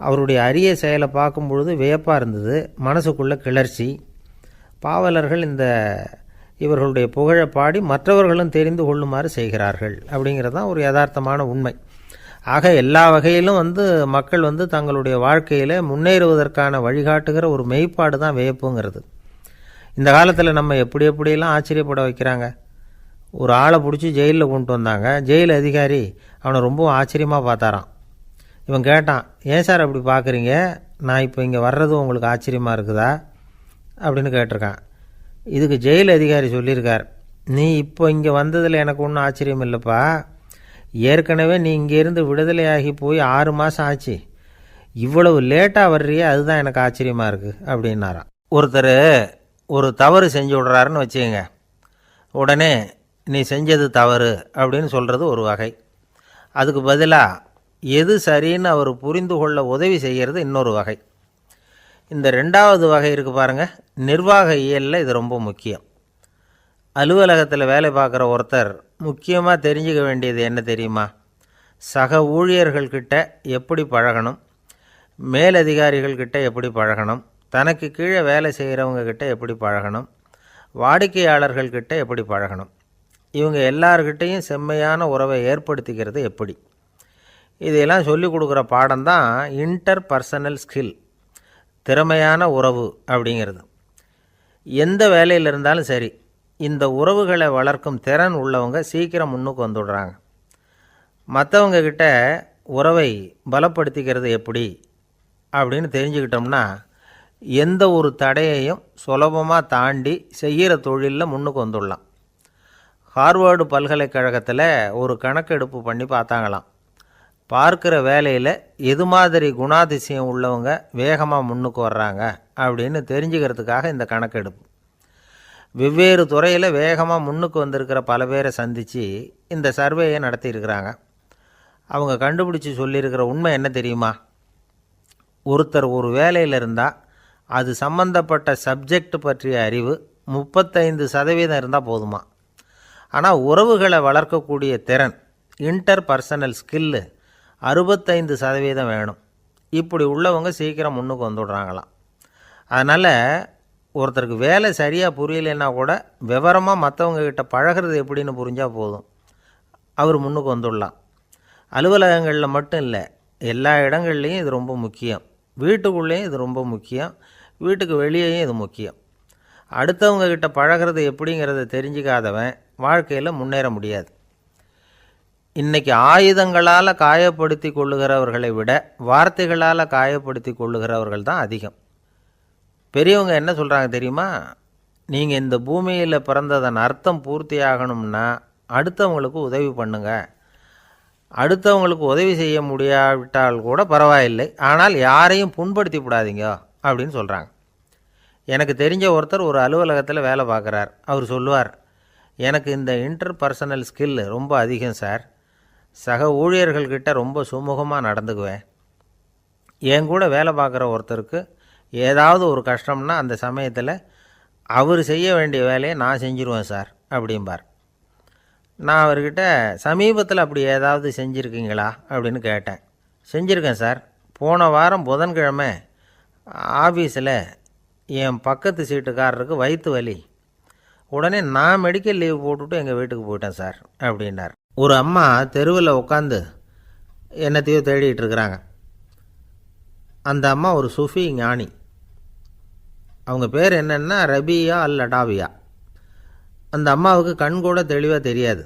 அவருடைய அரிய செயலை பார்க்கும் பொழுது வியப்பாக இருந்தது, மனசுக்குள்ளே கிளர்ச்சி. பாவலர்கள் இவர்களுடைய புகழை பாடி மற்றவர்களும் தெரிந்து கொள்ளுமாறு செய்கிறார்கள் அப்படிங்கிறது தான் ஒரு யதார்த்தமான உண்மை. ஆக எல்லா வகையிலும் மக்கள் தங்களுடைய வாழ்க்கையில் முன்னேறுவதற்கான வழிகாட்டுகிற ஒரு மெய்ப்பாடு தான் வியப்புங்கிறது. இந்த காலத்தில் நம்ம எப்படியெல்லாம் ஆச்சரியப்பட வைக்கிறாங்க. ஒரு ஆளை பிடிச்சி ஜெயிலில் கொண்டு வந்தாங்க. ஜெயில் அதிகாரி அவனை ரொம்ப ஆச்சரியமாக பார்த்தாரான். இவன் கேட்டான், ஏன் சார் அப்படி பார்க்குறீங்க, நான் இப்போ இங்கே வர்றது உங்களுக்கு ஆச்சரியமாக இருக்குதா அப்படின்னு கேட்டிருக்கான். இதுக்கு ஜெயில் அதிகாரி சொல்லியிருக்கார், நீ இப்போ இங்கே வந்ததில் எனக்கு ஒன்றும் ஆச்சரியம் இல்லைப்பா, ஏற்கனவே நீ இங்கேருந்து விடுதலையாகி போய் 6 மாதம் ஆச்சு, இவ்வளவு லேட்டாக வர்றியே அதுதான் எனக்கு ஆச்சரியமாக இருக்குது அப்படின்னாராம். ஒருத்தர் ஒரு தவறு செஞ்சு விட்றாருன்னு வச்சுக்கோங்க, உடனே நீ செஞ்சது தவறு அப்படின்னு சொல்கிறது ஒரு வகை. அதுக்கு பதிலாக எது சரின்னு அவர் புரிந்து கொள்ள உதவி செய்கிறது இன்னொரு வகை. இந்த 2வது வகை இருக்குது பாருங்கள், நிர்வாக இயலில் இது ரொம்ப முக்கியம். அலுவலகத்தில் வேலை பார்க்குற ஒருத்தர் முக்கியமாக தெரிஞ்சுக்க வேண்டியது என்ன தெரியுமா? சக ஊழியர்கள்கிட்ட எப்படி பழகணும், மேலதிகாரிகள்கிட்ட எப்படி பழகணும், தனக்கு கீழே வேலை செய்கிறவங்கக்கிட்ட எப்படி பழகணும், வாடிக்கையாளர்கள்கிட்ட எப்படி பழகணும், இவங்க எல்லார்கிட்டையும் செம்மையான உறவை ஏற்படுத்திக்கிறது எப்படி. இதையெல்லாம் சொல்லிக் கொடுக்குற பாடம் தான் இன்டர் பர்சனல் ஸ்கில், திறமையான உறவு அப்படிங்கிறது. எந்த வேலையில் இருந்தாலும் சரி, இந்த உறவுகளை வளர்க்கும் திறன் உள்ளவங்க சீக்கிரம் முன்னுக்கு வந்துடுறாங்க. மற்றவங்க கிட்ட உறவை பலப்படுத்திக்கிறது எப்படி அப்படின்னு தெரிஞ்சுக்கிட்டோம்னா எந்த ஒரு தடையையும் சுலபமாக தாண்டி செய்கிற தொழிலில் முன்னுக்கு வந்துடலாம். ஹார்வர்டு பல்கலைக்கழகத்தில் ஒரு கணக்கெடுப்பு பண்ணி பார்த்தாங்களாம். பார்க்குற வேலையில் எது மாதிரி குணாதிசயம் உள்ளவங்க வேகமாக முன்னுக்கு வர்றாங்க அப்படின்னு தெரிஞ்சுக்கிறதுக்காக இந்த கணக்கெடுப்பு. வெவ்வேறு துறையில் வேகமாக முன்னுக்கு வந்திருக்கிற பல பேரை சந்தித்து இந்த சர்வேயை நடத்தியிருக்கிறாங்க. அவங்க கண்டுபிடிச்சி சொல்லியிருக்கிற உண்மை என்ன தெரியுமா? ஒருத்தர் ஒரு வேலையில் இருந்தால் அது சம்பந்தப்பட்ட சப்ஜெக்ட் பற்றிய அறிவு 35% இருந்தால் போதுமா. ஆனால் உறவுகளை வளர்க்கக்கூடிய திறன், இன்டர் பர்சனல் ஸ்கில்லு 65% வேணும். இப்படி உள்ளவங்க சீக்கிரம் முன்னுக்கு வந்துடுறாங்களாம். அதனால் ஒருத்தருக்கு வேலை சரியாக புரியலைன்னா கூட விவரமாக மற்றவங்கக்கிட்ட பழகிறது எப்படின்னு புரிஞ்சால் போதும், அவர் முன்னுக்கு வந்துடலாம். அலுவலகங்களில் மட்டும் இல்லை, எல்லா இடங்கள்லேயும் இது ரொம்ப முக்கியம். வீட்டுக்குள்ளேயும் இது ரொம்ப முக்கியம், வீட்டுக்கு வெளியேயும் இது முக்கியம். அடுத்தவங்கக்கிட்ட பழகிறது எப்படிங்கிறத தெரிஞ்சிக்காதவன் வாழ்க்கையில் முன்னேற முடியாது. இன்றைக்கி ஆயுதங்களால் காயப்படுத்தி கொள்ளுகிறவர்களை விட வார்த்தைகளால் காயப்படுத்தி கொள்ளுகிறவர்கள் தான் அதிகம். பெரியவங்க என்ன சொல்கிறாங்க தெரியுமா? நீங்கள் இந்த பூமியில் பிறந்ததன் அர்த்தம் பூர்த்தியாகணும்னா அடுத்தவங்களுக்கு உதவி பண்ணுங்க. அடுத்தவங்களுக்கு உதவி செய்ய முடியாவிட்டால் கூட பரவாயில்லை, ஆனால் யாரையும் புண்படுத்தி விடாதீங்க அப்படின்னு சொல்கிறாங்க. எனக்கு தெரிஞ்ச ஒருத்தர் ஒரு அலுவலகத்தில் வேலை பார்க்குறார். அவர் சொல்லுவார், எனக்கு இந்த இன்டர் பர்சனல் ஸ்கில் ரொம்ப அதிகம் சார். சக ஊழியர்கள்கிட்ட ரொம்ப சுமூகமாக நடந்துக்குவேன். என் கூட வேலை பார்க்குற ஒருத்தருக்கு ஏதாவது ஒரு கஷ்டம்னா அந்த சமயத்தில் அவர் செய்ய வேண்டிய வேலையை நான் செஞ்சுருவேன் சார் அப்படிம்பார். நான் அவர்கிட்ட சமீபத்தில் அப்படி ஏதாவது செஞ்சுருக்கீங்களா அப்படின்னு கேட்டேன். செஞ்சுருக்கேன் சார். போன வாரம் புதன்கிழமை ஆஃபீஸில் என் பக்கத்து சீட்டுக்காரருக்கு வயிற்று வலி. உடனே நான் மெடிக்கல் லீவ் போட்டுவிட்டு எங்கள் வீட்டுக்கு போயிட்டேன் சார் அப்படின்னார். ஒரு அம்மா தெருவில் உட்காந்து என்னத்தையோ தேடிட்டு இருக்கிறாங்க. அந்த அம்மா ஒரு சுஃபி ஞானி. அவங்க பேர் என்னென்னா ரபியா அல் அடாவியா. அந்த அம்மாவுக்கு கண் கூட தெளிவாக தெரியாது.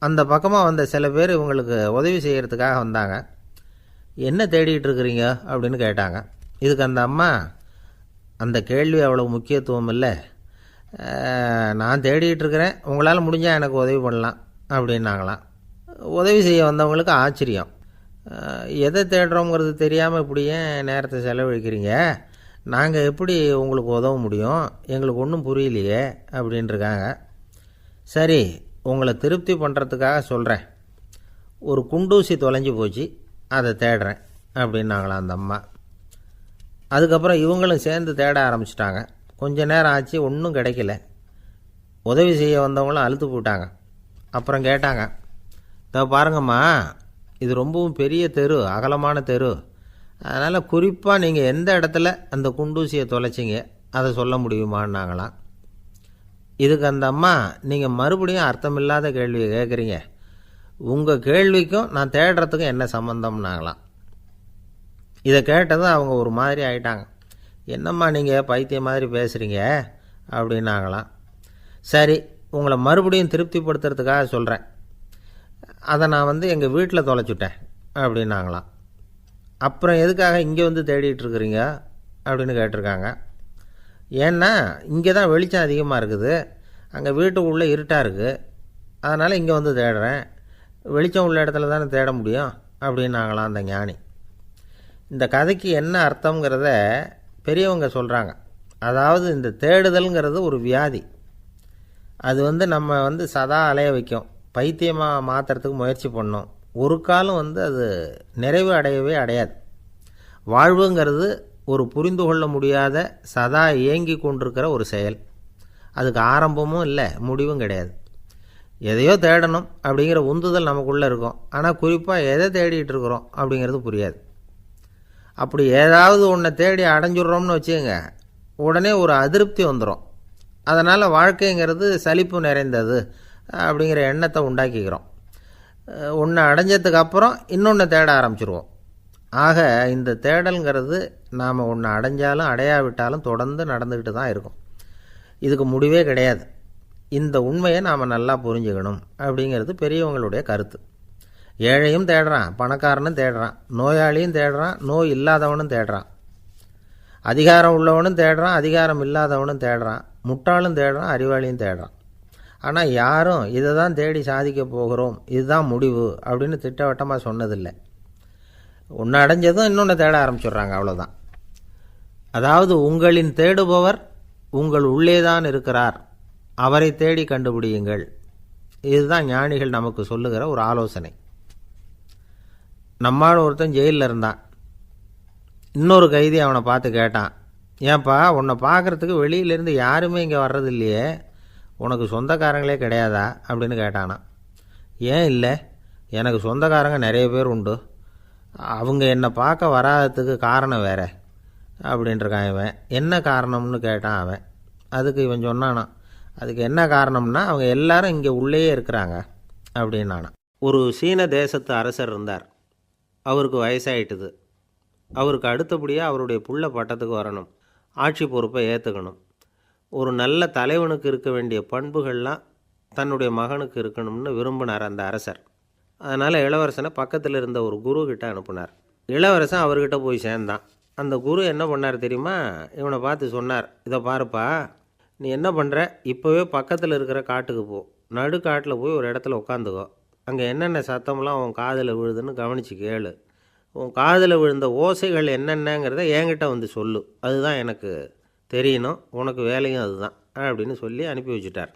அந்த பக்கமாக வந்த சில பேர் இவங்களுக்கு உதவி செய்கிறதுக்காக வந்தாங்க. என்ன தேடிகிட்டு இருக்கிறீங்க அப்படின்னு கேட்டாங்க. இதுக்கு அந்த அம்மா, அந்த கேள்வி அவ்வளோ முக்கியத்துவம் இல்லை, நான் தேடிகிட்டு இருக்கிறேன், உங்களால் முடிஞ்சால் எனக்கு உதவி பண்ணலாம் அப்படின்னாங்களாம். உதவி செய்ய வந்தவங்களுக்கு ஆச்சரியம். எதை தேடுறோங்கிறது தெரியாமல் இப்படி ஏன் நேரத்தை செலவழிக்கிறீங்க? நாங்கள் எப்படி உங்களுக்கு உதவ முடியும்? எங்களுக்கு ஒன்றும் புரியலையே அப்படின்ட்டுருக்காங்க. சரி, உங்களை திருப்தி பண்ணுறதுக்காக சொல்கிறேன். ஒரு குண்டூசி தொலைஞ்சி போச்சு, அதை தேடுறேன் அப்படின்னாங்களாம் அந்த அம்மா. அதுக்கப்புறம் இவங்களும் சேர்ந்து தேட ஆரம்பிச்சிட்டாங்க. கொஞ்ச நேரம் ஆச்சு, ஒன்றும் கிடைக்கல. உதவி செய்ய வந்தவங்களும் அழுத்து போட்டாங்க. அப்புறம் கேட்டாங்க, இதை பாருங்கம்மா, இது ரொம்பவும் பெரிய தெரு, அகலமான தெரு. அதனால் குறிப்பாக நீங்கள் எந்த இடத்துல அந்த குண்டூசியை தொலைச்சிங்க அதை சொல்ல முடியுமான்னாங்களாம். இதுக்கு அந்த அம்மா, நீங்கள் மறுபடியும் அர்த்தமில்லாத கேள்வியை கேட்குறீங்க, உங்கள் கேள்விக்கும் நான் தேடுறதுக்கும் என்ன சம்மந்தம்னாங்களாம். இதை கேட்டதும் அவங்க ஒரு மாதிரி ஆகிட்டாங்க. என்னம்மா நீங்கள் பைத்தியம் மாதிரி பேசுகிறீங்க அப்படின்னாங்களாம். சரி, உங்களை மறுபடியும் திருப்திப்படுத்துறதுக்காக சொல்கிறேன். அதை நான் எங்கள் வீட்டில் தொலைச்சுட்டேன் அப்படின்னாங்களாம். அப்புறம் எதுக்காக இங்கே தேடிட்டு இருக்கிறீங்க அப்படின்னு கேட்டிருக்காங்க. ஏன்னா இங்கே தான் வெளிச்சம் அதிகமாக இருக்குது, அங்கே வீட்டுக்குள்ளே இருட்டாக இருக்குது, அதனால் இங்கே தேடுறேன். வெளிச்சம் உள்ள இடத்துல தானே தேட முடியும் அப்படின்னாங்களாம் அந்த ஞானி. இந்த கதைக்கு என்ன அர்த்தங்கிறத பெரியவங்க சொல்கிறாங்க. அதாவது இந்த தேடுதல்ங்கிறது ஒரு வியாதி. அது நம்ம சதா அலைய வைக்கும், பைத்தியமாக மாற்றுறதுக்கு முயற்சி பண்ணோம். ஒரு காலம் அது நிறைவு அடையவே அடையாது. வாழ்வுங்கிறது ஒரு புரிந்து கொள்ள முடியாத சதா இயங்கி கொண்டிருக்கிற ஒரு செயல். அதுக்கு ஆரம்பமும் இல்லை, முடிவும் கிடையாது. எதையோ தேடணும் அப்படிங்கிற உந்துதல் நமக்குள்ளே இருக்கும், ஆனால் குறிப்பாக எதை தேடிட்டு இருக்கிறோம் அப்படிங்கிறது புரியாது. அப்படி ஏதாவது ஒன்றை தேடி அடைஞ்சிட்றோம்னு வச்சுக்கோங்க, உடனே ஒரு அதிருப்தி வந்துடும். அதனால் வாழ்க்கைங்கிறது சலிப்பு நிறைந்தது அப்படிங்கிற எண்ணத்தை உண்டாக்கிக்கிறோம். ஒன்று அடைஞ்சதுக்கு அப்புறம் இன்னொன்று தேட ஆரம்பிச்சிருவோம். ஆக இந்த தேடல்ங்கிறது நாம் ஒன்று அடைஞ்சாலும் அடையாவிட்டாலும் தொடர்ந்து நடந்துக்கிட்டு தான் இருக்கும். இதுக்கு முடிவே கிடையாது. இந்த உண்மையை நாம் நல்லா புரிஞ்சுக்கணும் அப்படிங்கிறது பெரியவங்களுடைய கருத்து. ஏழையும் தேடுறான், பணக்காரனும் தேடுறான், நோயாளியும் தேடுறான், நோய் இல்லாதவனும் தேடுறான், அதிகாரம் உள்ளவனும் தேடுறான், அதிகாரம் இல்லாதவனும் தேடுறான், முட்டாளும் தேடுறான், அறிவாளியும் தேடுறான். ஆனால் யாரும் இதை தான் தேடி சாதிக்க போகிறோம், இதுதான் முடிவு அப்படின்னு திட்டவட்டமாக சொன்னதில்லை. ஒன்று அடைஞ்சதும் இன்னொன்று தேட ஆரம்பிச்சிடுறாங்க, அவ்வளோதான். அதாவது உங்களின் தேடுபவர் உங்கள் உள்ளேதான் இருக்கிறார், அவரை தேடி கண்டுபிடியுங்கள். இதுதான் ஞானிகள் நமக்கு சொல்லுகிற ஒரு ஆலோசனை. நம்மால் ஒருத்தன் ஜெயிலில் இருந்தான். இன்னொரு கைதி அவனை பார்த்து கேட்டான், ஏன்பா உன்னை பார்க்குறதுக்கு வெளியிலேருந்து யாருமே இங்கே வர்றது இல்லையே, உனக்கு சொந்தக்காரங்களே கிடையாதா அப்படின்னு கேட்டானா. ஏன் இல்லை, எனக்கு சொந்தக்காரங்க நிறைய பேர் உண்டு, அவங்க என்னை பார்க்க வராததுக்கு காரணம் வேற அப்படின்ட்டுருக்கான் இவன். என்ன காரணம்னு கேட்டான் அவன். அதுக்கு இவன் சொன்னானா, அதுக்கு என்ன காரணம்னா அவங்க எல்லாரும் இங்கே உள்ளேயே இருக்கிறாங்க அப்படின்னானா. ஒரு சீன தேசத்து அரசர் இருந்தார். அவருக்கு வயசாயிட்டுது. அவருக்கு அடுத்தபடியாக அவருடைய புள்ள பட்டத்துக்கு வரணும், ஆட்சி பொறுப்பை ஏற்றுக்கணும். ஒரு நல்ல தலைவனுக்கு இருக்க வேண்டிய பண்புகள்லாம் தன்னுடைய மகனுக்கு இருக்கணும்னு விரும்பினார் அந்த அரசர். அதனால் இளவரசனை பக்கத்தில் இருந்த ஒரு குரு கிட்ட அனுப்புனார். இளவரசன் அவர்கிட்ட போய் சேர்ந்தான். அந்த குரு என்ன பண்ணார் தெரியுமா, இவனை பார்த்து சொன்னார், இதை பாருப்பா, நீ என்ன பண்ணுற, இப்போவே பக்கத்தில் இருக்கிற காட்டுக்கு போ, நடுக்காட்டில் போய் ஒரு இடத்துல உட்காந்துக்கோ, அங்கே என்னென்ன சத்தம்லாம் உன் காதில் விழுதுன்னு கவனித்து கேளு, உன் காதில் விழுந்த ஓசைகள் என்னென்னங்கிறத என்கிட்ட வந்து சொல்லு, அதுதான் எனக்கு தெரியணும், உனக்கு வேலையும் அதுதான் அப்படின்னு சொல்லி அனுப்பி வச்சுட்டார்.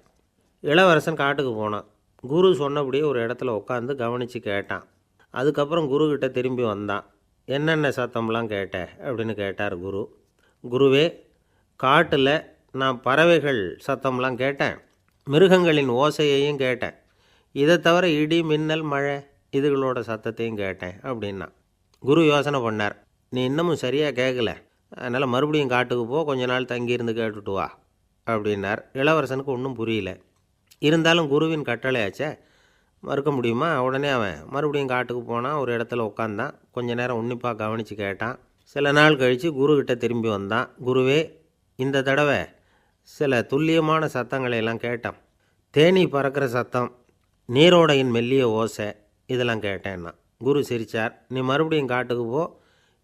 இளவரசன் காட்டுக்கு போனான். குரு சொன்னபடியே ஒரு இடத்துல உட்காந்து கவனித்து கேட்டான். அதுக்கப்புறம் குருக்கிட்ட திரும்பி வந்தான். என்னென்ன சத்தம்லாம் கேட்ட அப்படின்னு கேட்டார் குரு. குருவே, காட்டில் நான் பறவைகள் சத்தம்லாம் கேட்டேன், மிருகங்களின் ஓசையையும் கேட்டேன், இதை தவிர இடி மின்னல் மழை இதுகளோட சத்தத்தையும் கேட்டேன் அப்படின்னா. குரு யோசனை பண்ணார், நீ இன்னமும் சரியாக கேட்கல, அதனால் மறுபடியும் காட்டுக்கு போ, கொஞ்ச நாள் தங்கியிருந்து கேட்டுட்டு வா அப்படின்னார். இளவரசனுக்கு ஒன்றும் புரியல. இருந்தாலும் குருவின் கட்டளையாச்சே, மறுக்க முடியுமா? உடனே அவன் மறுபடியும் காட்டுக்கு போனான். ஒரு இடத்துல உட்காந்தான். கொஞ்ச நேரம் உன்னிப்பாக கவனித்து கேட்டான். சில நாள் கழித்து குருக்கிட்ட திரும்பி வந்தான். குருவே, இந்த தடவை சில துல்லியமான சத்தங்களை எல்லாம் கேட்டான். தேனீ பறக்கிற சத்தம், நீரோடையின் மெல்லிய ஓசை, இதெல்லாம் கேட்டேன்னா. குரு சிரித்தார். நீ மறுபடியும் காட்டுக்கு போ,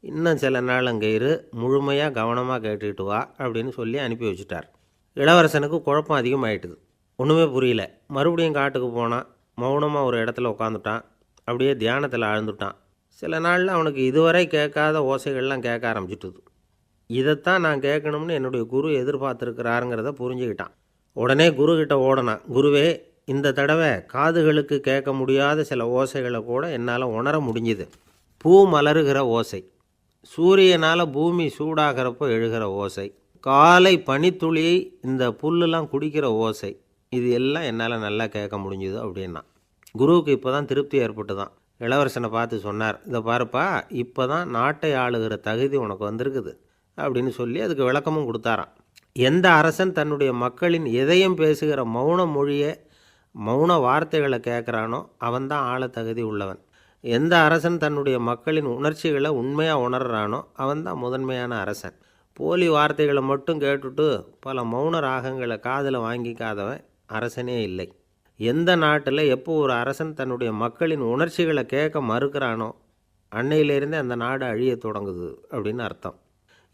இன்னும் சில நாள் அங்கே இரு, முழுமையாக கவனமாக கேட்டுக்கிட்டு வா அப்படின்னு சொல்லி அனுப்பி வச்சுட்டார். இளவரசனுக்கு குழப்பம் அதிகமாயிட்டுது. ஒன்றுமே புரியல. மறுபடியும் காட்டுக்கு போனான். மௌனமாக ஒரு இடத்துல உட்காந்துட்டான். அப்படியே தியானத்தில் ஆழ்ந்துட்டான். சில நாளில் அவனுக்கு இதுவரை கேட்காத ஓசைகள்லாம் கேட்க ஆரம்பிச்சிட்டுது. இதைத்தான் நான் கேட்கணும்னு என்னுடைய குரு எதிர்பார்த்துருக்கிறாருங்கிறத புரிஞ்சுக்கிட்டான். உடனே குருக்கிட்ட ஓடனான். குருவே, இந்த தடவை காதுகளுக்கு கேட்க முடியாத சில ஓசைகளை கூட என்னால் உணர முடிஞ்சுது. பூ மலருகிற ஓசை, சூரியனால் பூமி சூடாகிறப்போ எழுகிற ஓசை, காலை பனித்துளியை இந்த புல்லுலாம் குடிக்கிற ஓசை, இது எல்லாம் என்னால் நல்லா கேட்க முடிஞ்சுது அப்படின்னா. குருவுக்கு இப்போ தான் திருப்தி ஏற்பட்டு தான். இளவரசனை பார்த்து சொன்னார், இதை பாருப்பா, இப்போ தான் நாட்டை ஆளுகிற தகுதி உனக்கு வந்திருக்குது அப்படின்னு சொல்லி அதுக்கு விளக்கமும் கொடுத்தாராம். எந்த அரசன் தன்னுடைய மக்களின் இதயம் பேசுகிற மௌன மொழியை, மௌன வார்த்தைகளை கேட்குறானோ அவன்தான் ஆள தகுதி உள்ளவன். எந்த அரசன் தன்னுடைய மக்களின் உணர்ச்சிகளை உண்மையாக உணர்றானோ அவன்தான் முதன்மையான அரசன். போலி வார்த்தைகளை மட்டும் கேட்டுட்டு பல மௌன ராகங்களை காதில் வாங்கிக்காதவன் அரசனே இல்லை. எந்த நாட்டில் எப்போ ஒரு அரசன் தன்னுடைய மக்களின் உணர்ச்சிகளை கேட்க மறுக்கிறானோ அன்னையிலேருந்தே அந்த நாடு அழிய தொடங்குது அப்படின்னு அர்த்தம்.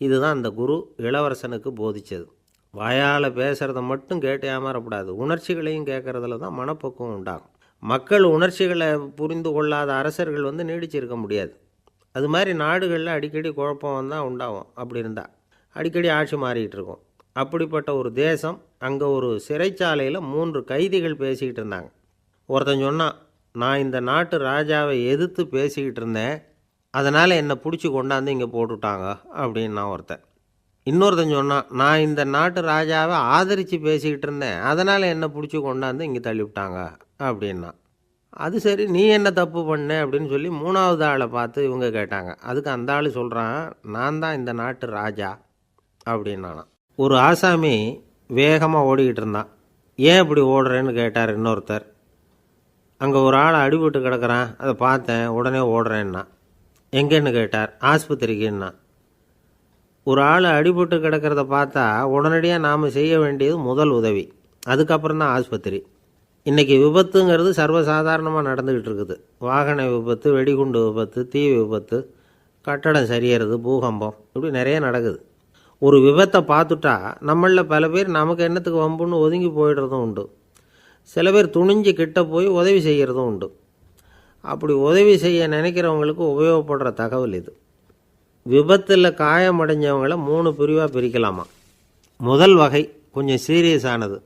இதுதான் அந்த குரு இளவரசனுக்கு போதித்தது. வாயால் பேசுகிறத மட்டும் கேட்டு ஏமாறக்கூடாது, உணர்ச்சிகளையும் கேட்குறதுல தான் மனப்பக்குவம் உண்டாகும். மக்கள் உணர்ச்சிகளை புரிந்து கொள்ளாத அரசர்கள் நீடிச்சிருக்க முடியாது. அது மாதிரி நாடுகளில் அடிக்கடி குழப்பம் தான் உண்டாகும். அப்படி இருந்தால் அடிக்கடி ஆட்சி மாறிக்கிட்டு இருக்கும். அப்படிப்பட்ட ஒரு தேசம், அங்கே ஒரு சிறைச்சாலையில் 3 கைதிகள் பேசிக்கிட்டு இருந்தாங்க. ஒருத்தன் சொன்னான், நான் இந்த நாட்டு ராஜாவை எதிர்த்து பேசிக்கிட்டு இருந்தேன், அதனால் என்னை பிடிச்சி கொண்டாந்து இங்கே போட்டுவிட்டாங்க அப்படின்னா ஒருத்தன். இன்னொருத்தன் சொன்னான், நான் இந்த நாட்டு ராஜாவை ஆதரித்து பேசிக்கிட்டு இருந்தேன், அதனால் என்னை பிடிச்சி கொண்டாந்து இங்கே தள்ளிவிட்டாங்க அப்படின்னா. அது சரி, நீ என்ன தப்பு பண்ண அப்படின்னு சொல்லி 3வது ஆளை பார்த்து இவங்க கேட்டாங்க. அதுக்கு அந்த ஆள் சொல்கிறான், நான் தான் இந்த நாட்டு ராஜா அப்படின்னானா. ஒரு ஆசாமி வேகமாக ஓடிக்கிட்டு இருந்தான். ஏன் இப்படி ஓடுறேன்னு கேட்டார் இன்னொருத்தர். அங்கே ஒரு ஆள் அடிபட்டு கிடக்கிறான், அதை பார்த்தேன், உடனே ஓடுறேன்னா. எங்கேன்னு கேட்டார். ஆஸ்பத்திரிக்குன்னா. ஒரு ஆள் அடிபட்டு கிடக்கிறத பார்த்தா உடனடியாக நாம் செய்ய வேண்டியது முதல் உதவி, அதுக்கப்புறம் தான் ஆஸ்பத்திரி. இன்றைக்கி விபத்துங்கிறது சர்வசாதாரணமாக நடந்துக்கிட்டு இருக்குது. வாகன விபத்து, வெடிகுண்டு விபத்து, தீ விபத்து, கட்டடம் சரியறது, பூகம்பம், இப்படி நிறைய நடக்குது. ஒரு விபத்தை பார்த்துட்டா நம்மளில் பல பேர் நமக்கு என்னத்துக்கு வம்புன்னு ஒதுங்கி போயிடுறதும் உண்டு. சில பேர் துணிஞ்சு கிட்ட போய் உதவி செய்கிறதும் உண்டு. அப்படி உதவி செய்ய நினைக்கிறவங்களுக்கு உபயோகப்படுற தகவல் இது. விபத்தில் காயமடைஞ்சவங்களை 3 பிரிவாக பிரிக்கலாமா. முதல் வகை கொஞ்சம் சீரியஸானது,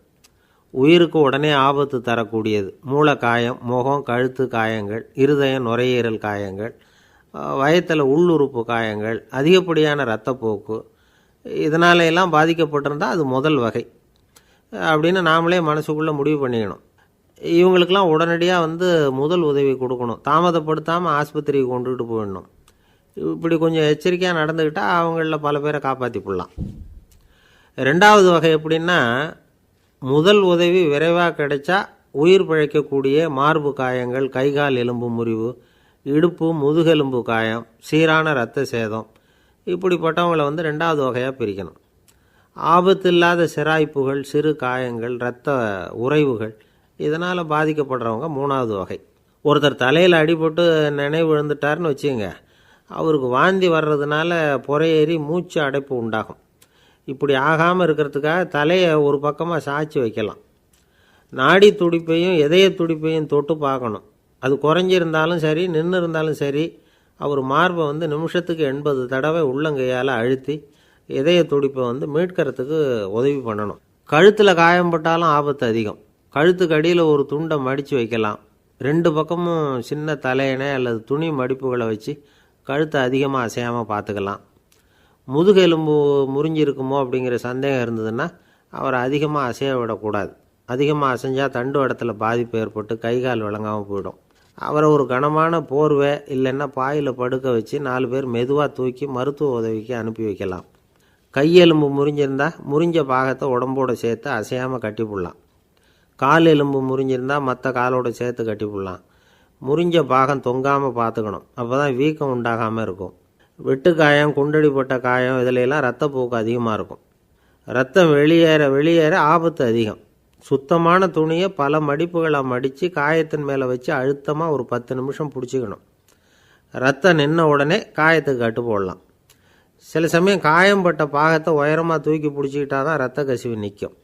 உயிருக்கு உடனே ஆபத்து தரக்கூடியது. மூளை காயம், முகம், கழுத்து காயங்கள், இருதயம், நுரையீரல் காயங்கள், வயத்தில் உள்ளுறுப்பு காயங்கள், அதிகப்படியான இரத்தப்போக்கு, இதனால எல்லாம் பாதிக்கப்பட்டிருந்தால் அது முதல் வகை அப்படின்னு நாமளே மனசுக்குள்ளே முடிவு பண்ணிக்கணும். இவங்களுக்கெல்லாம் உடனடியாக முதல் உதவி கொடுக்கணும். தாமதப்படுத்தாமல் ஆஸ்பத்திரிக்கு கொண்டுகிட்டு போயிடணும். இப்படி கொஞ்சம் எச்சரிக்கையாக நடந்துக்கிட்டால் அவங்களில் பல பேரை காப்பாற்றி போடலாம். ரெண்டாவது வகை எப்படின்னா, முதல் உதவி விரைவாக கிடைச்சா உயிர் பிழைக்கக்கூடிய மார்பு காயங்கள், கைகால் எலும்பு முறிவு, இடுப்பு முதுகெலும்பு காயம், சீரான இரத்த சேதம், இப்படிப்பட்டவங்களை ரெண்டாவது வகையாக பிரிக்கணும். ஆபத்து இல்லாத சிராய்ப்புகள், சிறு காயங்கள், இரத்த உறைவுகள், இதனால் பாதிக்கப்படுறவங்க மூணாவது வகை. ஒருத்தர் தலையில் அடிபட்டு நினைவு விழுந்துட்டார்னு வச்சுங்க, அவருக்கு வாந்தி வர்றதுனால புறையேறி மூச்சு அடைப்பு உண்டாகும். இப்படி ஆகாமல் இருக்கிறதுக்காக தலையை ஒரு பக்கமாக சாய்ச்சி வைக்கலாம். நாடி துடிப்பையும் இதய துடிப்பையும் தொட்டு பார்க்கணும். அது குறைஞ்சிருந்தாலும் சரி, நின்று இருந்தாலும் சரி, அவர் மார்பை நிமிஷத்துக்கு 80 தடவை உள்ளங்கையால் அழுத்தி இதய துடிப்பை மீட்கிறதுக்கு உதவி பண்ணணும். கழுத்தில் காயம்பட்டாலும் ஆபத்து அதிகம். கழுத்துக்கு அடியில் ஒரு துண்டை மடித்து வைக்கலாம். 2 பக்கமும் சின்ன தலையணை அல்லது துணி மடிப்புகளை வச்சு கழுத்தை அதிகமாக அசையாமல் பார்த்துக்கலாம். முதுகெலும்பு முறிஞ்சிருக்குமோ அப்படிங்கிற சந்தேகம் இருந்ததுன்னா அவரை அதிகமாக அசைய விடக்கூடாது. அதிகமாக அசைஞ்சால் தண்டு இடத்துல பாதிப்பு ஏற்பட்டு கைகால் விளங்காமல் போயிடும். அவரை ஒரு கனமான போர்வை இல்லைன்னா பாயில் படுக்க வச்சு 4 பேர் மெதுவாக தூக்கி மருத்துவ உதவிக்கு அனுப்பி வைக்கலாம். கையெலும்பு முறிஞ்சிருந்தால் முறிஞ்ச பாகத்தை உடம்போடு சேர்த்து அசையாமல் கட்டி போடலாம். கால் எலும்பு முறிஞ்சிருந்தால் மற்ற காலோடு சேர்த்து கட்டி போடலாம். முறிஞ்ச பாகம் தொங்காமல் பார்த்துக்கணும். அப்போ தான் வீக்கம் உண்டாகாமல் இருக்கும். வெட்டு காயம், குண்டடிப்பட்ட காயம், இதிலெல்லாம் ரத்தப்போக்கு அதிகமாக இருக்கும். ரத்தம் வெளியேற ஆபத்து அதிகம். சுத்தமான துணியை பல மடிப்புகளை மடித்து காயத்தின் மேலே வச்சு அழுத்தமாக ஒரு 10 நிமிஷம் பிடிச்சிக்கணும். ரத்தம் நின்ன உடனே காயத்துக்கு கட்டு போடலாம். சில சமயம் காயம்பட்ட பாகத்தை உயரமாக தூக்கி பிடிச்சிக்கிட்டா தான் ரத்த கசிவு நிற்கும்.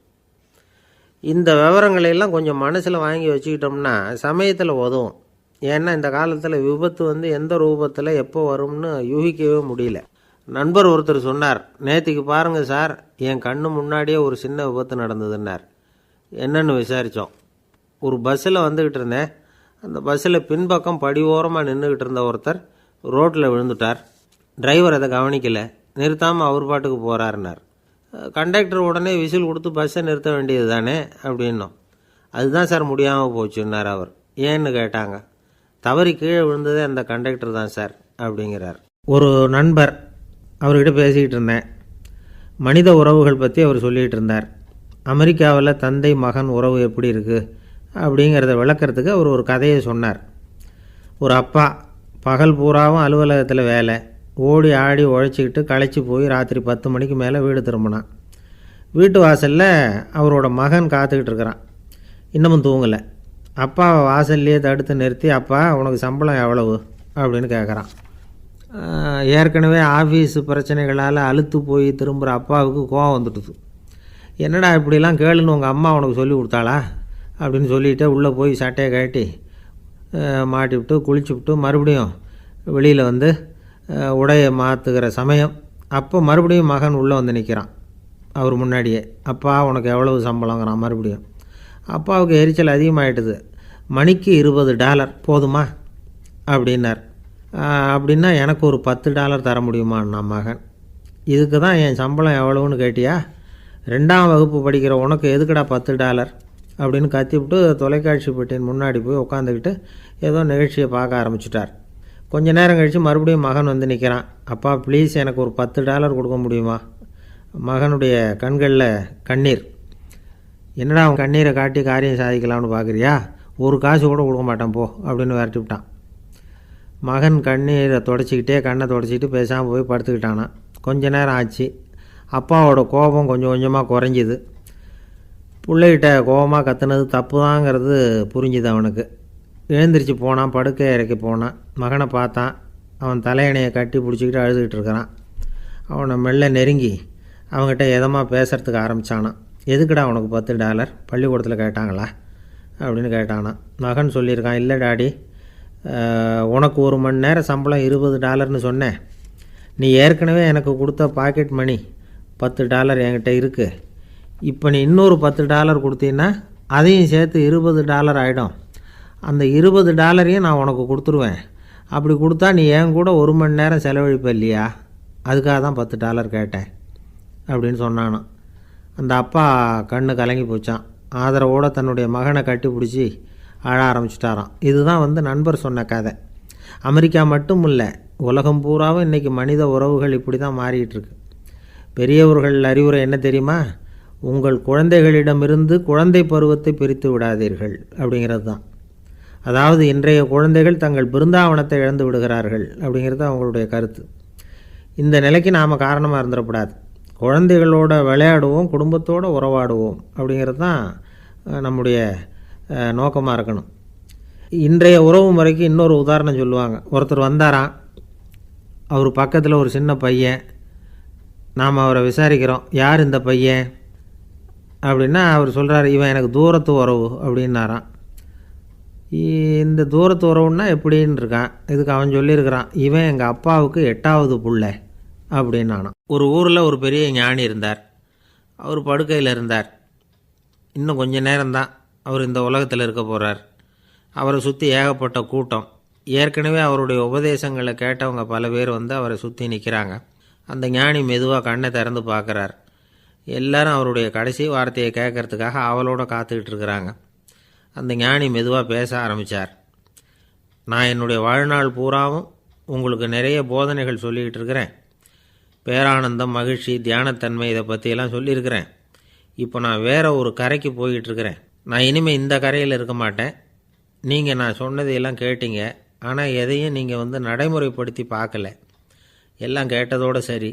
இந்த விவரங்களையெல்லாம் கொஞ்சம் மனசில் வாங்கி வச்சுக்கிட்டோம்னா சமயத்தில் உதவும். ஏன்னா இந்த காலத்தில் விபத்து எந்த ரூபத்தில் எப்போ வரும்னு யூகிக்கவே முடியல. நண்பர் ஒருத்தர் சொன்னார், நேற்றுக்கு பாருங்கள் சார், என் கண்ணு முன்னாடியே ஒரு சின்ன விபத்து நடந்ததுன்னார். என்னன்னு விசாரித்தோம். ஒரு பஸ்ஸில் வந்துக்கிட்டு இருந்தேன். அந்த பஸ்ஸில் பின்பக்கம் படி ஓரமாக நின்றுக்கிட்டு இருந்த ஒருத்தர் ரோட்டில் விழுந்துட்டார். டிரைவர் அதை கவனிக்கலை, நிறுத்தாமல் அவர் பாட்டுக்கு போகிறாருன்னார். கண்டக்டர் உடனே விசில் கொடுத்து பஸ்ஸை நிறுத்த வேண்டியது தானே அப்படின்னோம். அதுதான் சார் முடியாமல் போச்சுன்னார் அவர். ஏன்னு கேட்டாங்க. தவறி கீழே விழுந்ததே அந்த கண்டக்டர் தான் சார் அப்படிங்கிறார். ஒரு நண்பர், அவர்கிட்ட பேசிக்கிட்டு இருந்தேன். மனித உறவுகள் பற்றி அவர் சொல்லிகிட்டு இருந்தார். அமெரிக்காவில் தந்தை மகன் உறவு எப்படி இருக்குது அப்படிங்கிறத விளக்கிறதுக்கு அவர் ஒரு கதையை சொன்னார். ஒரு அப்பா பகல் பூராவும் அலுவலகத்தில் வேலை, ஓடி ஆடி உழைச்சிக்கிட்டு களைச்சி போய் ராத்திரி 10 மணிக்கு மேலே வீடு திரும்பினான். வீட்டு வாசலில் அவரோட மகன் காத்துக்கிட்டு இருக்கிறான். இன்னமும் தூங்கலை. அப்பாவை வாசல்லையே தடுத்து நிறுத்தி, அப்பா உனக்கு சம்பளம் எவ்வளவு அப்படின்னு கேட்குறான். ஏற்கனவே ஆஃபீஸு பிரச்சனைகளால் அலுத்து போய் திரும்புகிற அப்பாவுக்கு கோவம் வந்துட்டுது. என்னடா இப்படிலாம் கேளுன்னு உங்கள் அம்மா உனக்கு சொல்லி கொடுத்தாளா அப்படின்னு சொல்லிவிட்டு உள்ளே போய் சட்டையை கட்டி மாட்டிவிட்டு குளிச்சுவிட்டு மறுபடியும் வெளியில் உடையை மாற்றுகிற சமயம் அப்போ மறுபடியும் மகன் உள்ளே நிற்கிறான் அவர் முன்னாடியே. அப்பா உனக்கு எவ்வளவு சம்பளங்கிறான் மறுபடியும். அப்பாவுக்கு எரிச்சல் அதிகமாகிட்டுது. மணிக்கு $20 போதுமா அப்படின்னார். அப்படின்னா எனக்கு ஒரு $10 தர முடியுமான்னா மகன். இதுக்கு தான் என் சம்பளம் எவ்வளவுன்னு கேட்டியா? 2ஆம் வகுப்பு படிக்கிற உனக்கு எதுக்குடா $10 அப்படின்னு கத்திவிட்டு தொலைக்காட்சி பெட்டியின் முன்னாடி போய் உட்காந்துக்கிட்டு ஏதோ நிகழ்ச்சியை பார்க்க ஆரம்பிச்சிட்டார். கொஞ்ச நேரம் கழித்து மறுபடியும் மகன் நிற்கிறான். அப்பா ப்ளீஸ் எனக்கு ஒரு $10 கொடுக்க முடியுமா? மகனுடைய கண்களில் கண்ணீர். என்னடா அவன் கண்ணீரை காட்டி காரியம் சாதிக்கலாம்னு பார்க்குறியா? ஒரு காசு கூட கொடுக்க மாட்டான் போ அப்படின்னு விரட்டி விட்டான். மகன் கண்ணீரை தொடச்சிக்கிட்டே கண்ணை தொடச்சிக்கிட்டு பேசாமல் போய் படுத்துக்கிட்டானான். கொஞ்ச நேரம் ஆச்சு. அப்பாவோட கோபம் கொஞ்சம் கொஞ்சமாக குறைஞ்சிது. பிள்ளைகிட்ட கோபமாக கத்துனது தப்பு தாங்கிறது புரிஞ்சுது அவனுக்கு. எழுந்திரிச்சு போனான், படுக்கை இறக்கி போனான். மகனை பார்த்தான். அவன் தலையணையை கட்டி பிடிச்சிக்கிட்டு அழுதுகிட்டு இருக்கிறான். அவனை மெல்ல நெருங்கி அவங்ககிட்ட எதமாக பேசுகிறதுக்கு ஆரம்பித்தானான். எதுக்குடா உனக்கு $10 பள்ளிக்கூடத்தில் கேட்டாங்களா அப்படின்னு கேட்டானான். மகன் சொல்லியிருக்கான், இல்லை டாடி, உனக்கு 1 மணி நேரம் சம்பளம் $20ன்னு சொன்னேன். நீ ஏற்கனவே எனக்கு கொடுத்த பாக்கெட் மணி $10 என்கிட்ட இருக்குது. இப்போ நீ இன்னொரு $10 கொடுத்தீங்கன்னா அதையும் சேர்த்து $20 ஆகிடும். அந்த $20 நான் உனக்கு கொடுத்துருவேன். அப்படி கொடுத்தா நீ என் கூட 1 மணி நேரம் செலவழிப்ப இல்லையா? அதுக்காக தான் $10 கேட்டேன் அப்படின்னு சொன்னானான். அந்த அப்பா கண்ணு கலங்கி போச்சான். ஆதரவோடு தன்னுடைய மகனை கட்டி பிடிச்சி அழ ஆரம்பிச்சிட்டாராம். இதுதான் நண்பர் சொன்ன கதை. அமெரிக்கா மட்டும் இல்லை, உலகம் பூராவும் இன்றைக்கி மனித உறவுகள் இப்படி தான் மாறிட்டுருக்கு. பெரியவர்கள் அறிவுரை என்ன தெரியுமா? உங்கள் குழந்தைகளிடமிருந்து குழந்தை பருவத்தை பிரித்து விடாதீர்கள் அப்படிங்கிறது தான். அதாவது இன்றைய குழந்தைகள் தங்கள் பிருந்தாவனத்தை இழந்து விடுகிறார்கள் அப்படிங்கிறது அவங்களுடைய கருத்து. இந்த நிலைக்கு நாம் காரணமாக இருந்துடக்கூடாது. குழந்தைகளோட விளையாடுவோம், குடும்பத்தோடு உறவாடுவோம் அப்படிங்கிறது தான் நம்முடைய நோக்கமாக இருக்கணும். இன்றைய உறவு முறைக்கு இன்னொரு உதாரணம் சொல்லுவாங்க. ஒருத்தர் வந்தாராம், அவர் பக்கத்தில் ஒரு சின்ன பையன். நாம் அவரை விசாரிக்கிறோம், யார் இந்த பையன் அப்படின்னா அவர் சொல்கிறார், இவன் எனக்கு தூரத்து உறவு அப்படின்னாராம். இந்த தூரத்து உறவுன்னா எப்படின்னு இருக்கான். இதுக்கு அவன் சொல்லியிருக்கிறான், இவன் எங்கள் அப்பாவுக்கு 8வது புள்ள அப்படின்னானான். ஒரு ஊரில் ஒரு பெரிய ஞானி இருந்தார். அவர் படுக்கையில் இருந்தார். இன்னும் கொஞ்சம் நேரம்தான் அவர் இந்த உலகத்தில் இருக்க போகிறார். அவரை சுற்றி ஏகப்பட்ட கூட்டம். ஏற்கனவே அவருடைய உபதேசங்களை கேட்டவங்க பல பேர் அவரை சுற்றி நிற்கிறாங்க. அந்த ஞானி மெதுவாக கண்ணை திறந்து பார்க்குறார். எல்லாரும் அவருடைய கடைசி வார்த்தையை கேட்கறதுக்காக அவளோட காத்துக்கிட்டு இருக்கிறாங்க. அந்த ஞானி மெதுவாக பேச ஆரம்பித்தார். நான் என்னுடைய வாழ்நாள் பூராவும் உங்களுக்கு நிறைய போதனைகள் சொல்லிக்கிட்டு இருக்கிறேன். பேரானந்தம், மகிழ்ச்சி, தியானத்தன்மை, இதை பற்றியெல்லாம் சொல்லியிருக்கிறேன். இப்போ நான் வேறு ஒரு கரைக்கு போய்கிட்டுருக்கிறேன். நான் இனிமேல் இந்த கரையில் இருக்க மாட்டேன். நீங்கள் நான் சொன்னதையெல்லாம் கேட்டீங்க, ஆனால் எதையும் நீங்கள் நடைமுறைப்படுத்தி பார்க்கல. எல்லாம் கேட்டதோடு சரி,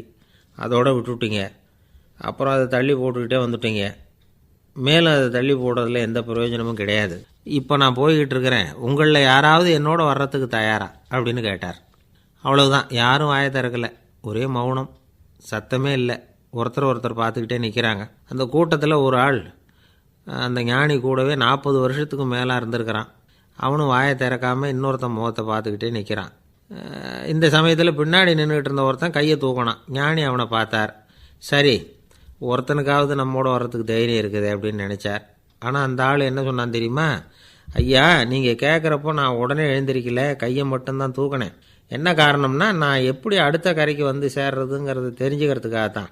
அதோடு விட்டுவிட்டீங்க. அப்புறம் அதை தள்ளி போட்டுக்கிட்டே வந்துட்டீங்க. மேலும் அதை தள்ளி போடுறதுல எந்த பிரயோஜனமும் கிடையாது. இப்போ நான் போய்கிட்டு இருக்கிறேன், உங்களில் யாராவது என்னோட வர்றதுக்கு தயாரா அப்படின்னு கேட்டார். அவ்வளவுதான். யாரும் வாயை திறக்கலை. ஒரே மௌனம், சத்தமே இல்லை. ஒருத்தர் பார்த்துக்கிட்டே நிற்கிறாங்க. அந்த கூட்டத்தில் ஒரு ஆள் அந்த ஞானி கூடவே 40 வருஷத்துக்கு மேலே இருந்திருக்கிறான். அவனும் வாயை திறக்காமல் இன்னொருத்தன் முகத்தை பார்த்துக்கிட்டே நிற்கிறான். இந்த சமயத்தில் பின்னாடி நின்றுக்கிட்டு இருந்த ஒருத்தன் கையை தூக்கினான். ஞானி அவனை பார்த்தார். சரி, ஒருத்தனுக்காவது நம்மோட வர்றதுக்கு தைரியம் இருக்குது அப்படின்னு நினச்சார். ஆனால் அந்த ஆள் என்ன சொன்னான் தெரியுமா? ஐயா, நீங்கள் கேட்குறப்போ நான் உடனே எழுந்திருக்கல, கையை மட்டும்தான் தூக்கினேன். என்ன காரணம்னா, நான் எப்படி அடுத்த கரைக்கு சேர்றதுங்கிறது தெரிஞ்சுக்கிறதுக்காக தான்.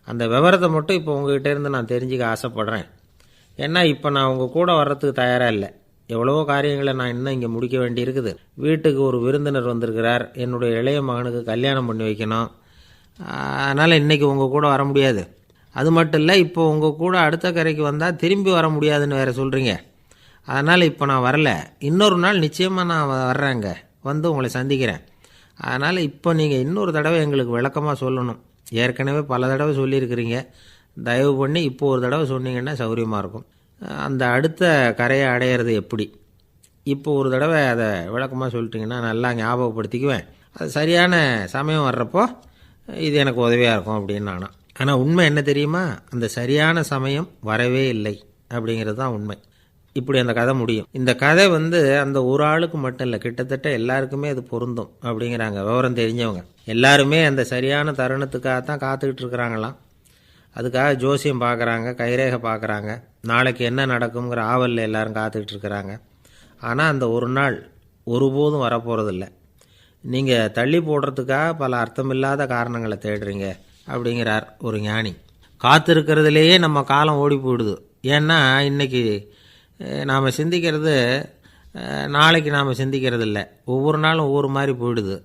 அந்த விவரத்தை மட்டும் இப்போ உங்ககிட்ட இருந்து நான் தெரிஞ்சுக்க ஆசைப்பட்றேன். ஏன்னா இப்போ நான் உங்கள் கூட வர்றதுக்கு தயாராக இல்லை. எவ்வளவோ காரியங்களை நான் இன்னும் இங்கே முடிக்க வேண்டி இருக்குது. வீட்டுக்கு ஒரு விருந்தினர் வந்திருக்கிறார். என்னுடைய இளைய மகனுக்கு கல்யாணம் பண்ணி வைக்கணும். அதனால் இன்றைக்கி உங்கள் கூட வர முடியாது. அது மட்டும் இல்லை, இப்போ உங்கள் கூட அடுத்த கரைக்கு வந்தால் திரும்பி வர முடியாதுன்னு வேறு சொல்கிறீங்க. அதனால் இப்போ நான் வரல. இன்னொரு நாள் நிச்சயமாக நான் வர்றேங்க, உங்களை சந்திக்கிறேன். அதனால் இப்போ நீங்கள் இன்னொரு தடவை எங்களுக்கு விளக்கமாக சொல்லணும். ஏற்கனவே பல தடவை சொல்லியிருக்கிறீங்க. தயவு பண்ணி இப்போ ஒரு தடவை சொன்னீங்கன்னா சௌகரியமாக இருக்கும். அந்த அடுத்த கரையை அடையிறது எப்படி? இப்போ ஒரு தடவை அதை விளக்கமாக சொல்லிட்டிங்கன்னா நல்லா ஞாபகப்படுத்திக்குவேன். அது சரியான சமயம் வர்றப்போ இது எனக்கு உதவியாக இருக்கும் அப்படின்னு நானும். ஆனால் உண்மை என்ன தெரியுமா? அந்த சரியான சமயம் வரவே இல்லை அப்படிங்கிறது தான் உண்மை. இப்படி அந்த கதை முடியும். இந்த கதை அந்த ஒரு ஆளுக்கு மட்டும் இல்லை, கிட்டத்தட்ட எல்லாருக்குமே அது பொருந்தும் அப்படிங்கிறாங்க விவரம் தெரிஞ்சவங்க. எல்லாருமே அந்த சரியான தருணத்துக்காக தான் காத்துக்கிட்டு இருக்கிறாங்களாம். அதுக்காக ஜோசியம் பார்க்குறாங்க, கைரேகை பார்க்குறாங்க. நாளைக்கு என்ன நடக்குங்கிற ஆவலில் எல்லாரும் காத்துக்கிட்டு இருக்கிறாங்க. ஆனால் அந்த ஒரு நாள் ஒருபோதும் வரப்போகிறதில்ல. நீங்கள் தள்ளி போடுறதுக்காக பல அர்த்தமில்லாத காரணங்களை தேடுறீங்க அப்படிங்கிறார் ஒரு ஞானி. காத்திருக்கிறதுலேயே நம்ம காலம் ஓடி போயிடுது. ஏன்னா இன்றைக்கி நாம் சிந்திக்கிறது நாளைக்கு நாம் சிந்திக்கிறது இல்லை. ஒவ்வொரு நாளும் ஒவ்வொரு மாதிரி போயிடுது.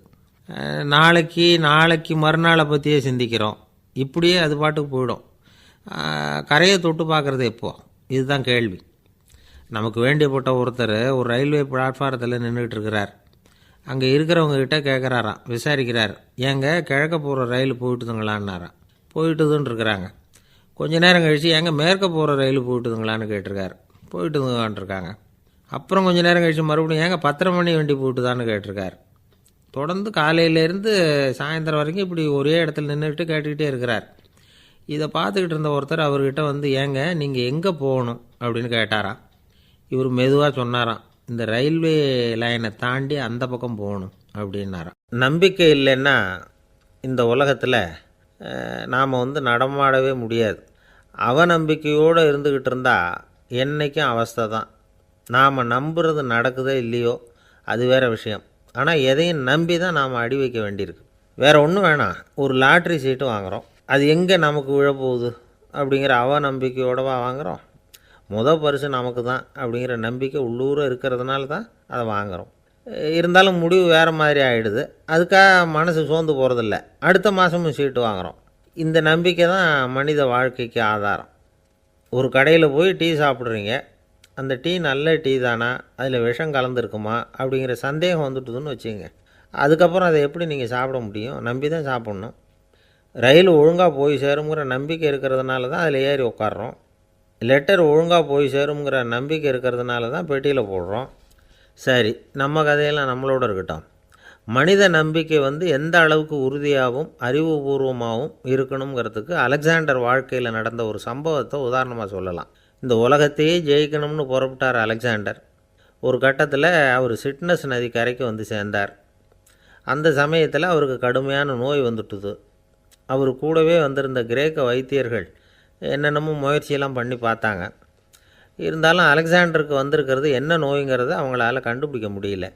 நாளைக்கு மறுநாளை பற்றியே சிந்திக்கிறோம். இப்படியே அது பாட்டுக்கு போயிடும். கரையை தொட்டு பார்க்குறது எப்போ? இதுதான் கேள்வி. நமக்கு வேண்டியப்பட்ட ஒருத்தர் ஒரு ரயில்வே பிளாட்ஃபாரத்தில் நின்றுட்டு இருக்கிறார். அங்கே இருக்கிறவங்ககிட்ட கேட்குறாராம், விசாரிக்கிறார். ஏங்க கிழக்க போகிற ரயில் போயிட்டுதுங்களான்னாராம். போயிட்டுதுன்னு இருக்கிறாங்க. கொஞ்ச நேரம் கழித்து ஏங்க மேற்க போகிற ரயில் போயிட்டுதுங்களான்னு கேட்டிருக்காரு. போயிட்டுதுங்களான்ட்ருக்காங்க. அப்புறம் கொஞ்சம் நேரம் கழித்து மறுபடியும் ஏங்க 10:30 மணி வண்டி போட்டுதான்னு கேட்டிருக்கார். தொடர்ந்து காலையிலேருந்து சாயந்தரம் வரைக்கும் இப்படி ஒரே இடத்துல நின்றுட்டு கேட்டுக்கிட்டே இருக்கிறார். இதை பார்த்துக்கிட்டு இருந்த ஒருத்தர் அவர்கிட்ட வந்து, ஏங்க நீங்கள் எங்கே போகணும் அப்படின்னு கேட்டாராம். இவர் மெதுவாக சொன்னாராம், இந்த ரயில்வே லைனை தாண்டி அந்த பக்கம் போகணும் அப்படின்னாராம். நம்பிக்கை இல்லைன்னா இந்த உலகத்தில் நாம் நடமாடவே முடியாது. அவநம்பிக்கையோடு இருந்துக்கிட்டு இருந்தால் என்றைக்கும் அவஸ்தை தான். நாம் நம்புறது நடக்குதோ இல்லையோ அது வேறு விஷயம். ஆனால் எதையும் நம்பி தான் நாம் அடி வைக்க வேண்டியிருக்கு. வேறு ஒன்றும் வேணாம், ஒரு லாட்ரி சீட்டு வாங்குகிறோம், அது எங்கே நமக்கு விழப்போகுது அப்படிங்கிற அவநம்பிக்கையோடவா வாங்குகிறோம்? பரிசு நமக்கு தான் அப்படிங்கிற நம்பிக்கை உள்ளூர இருக்கிறதுனால தான் அதை வாங்குகிறோம். இருந்தாலும் முடிவு வேறு மாதிரி ஆகிடுது. அதுக்காக மனசு சோர்ந்து போகிறதில்ல, அடுத்த மாதமும் சீட்டு வாங்குகிறோம். இந்த நம்பிக்கை தான் மனித வாழ்க்கைக்கு ஆதாரம். ஒரு கடையில் போய் டீ சாப்பிட்றீங்க, அந்த டீ நல்ல டீ தானா, அதில் விஷம் கலந்துருக்குமா அப்படிங்கிற சந்தேகம் வந்துட்டுதுன்னு வச்சுங்க. அதுக்கப்புறம் அதை எப்படி நீங்கள் சாப்பிட முடியும்? நம்பி தான் சாப்பிட்ணும். ரயில் ஒழுங்காக போய் சேருங்கிற நம்பிக்கை இருக்கிறதுனால தான் அதில் ஏறி உட்காடுறோம். லெட்டர் ஒழுங்காக போய் சேருங்கிற நம்பிக்கை இருக்கிறதுனால தான் பெட்டியில் போடுறோம். சரி, நம்ம கதையெல்லாம் நம்மளோட இருக்கட்டும். மனித நம்பிக்கை எந்த அளவுக்கு உறுதியாகவும் அறிவுபூர்வமாகவும் இருக்கணுங்கிறதுக்கு அலெக்சாண்டர் வாழ்க்கையில் நடந்த ஒரு சம்பவத்தை உதாரணமாக சொல்லலாம். இந்த உலகத்தையே ஜெயிக்கணும்னு புறப்பட்டார் அலெக்சாண்டர். ஒரு கட்டத்தில் அவர் சிட்னஸ் நதி கரைக்கு சேர்ந்தார். அந்த சமயத்தில் அவருக்கு கடுமையான நோய் வந்துட்டுது. அவர் கூடவே வந்திருந்த கிரேக்க வைத்தியர்கள் என்னென்னமோ முயற்சியெல்லாம் பண்ணி பார்த்தாங்க. இருந்தாலும் அலெக்சாண்டருக்கு வந்திருக்கிறது என்ன நோய்ங்கிறத அவங்களால கண்டுபிடிக்க முடியல.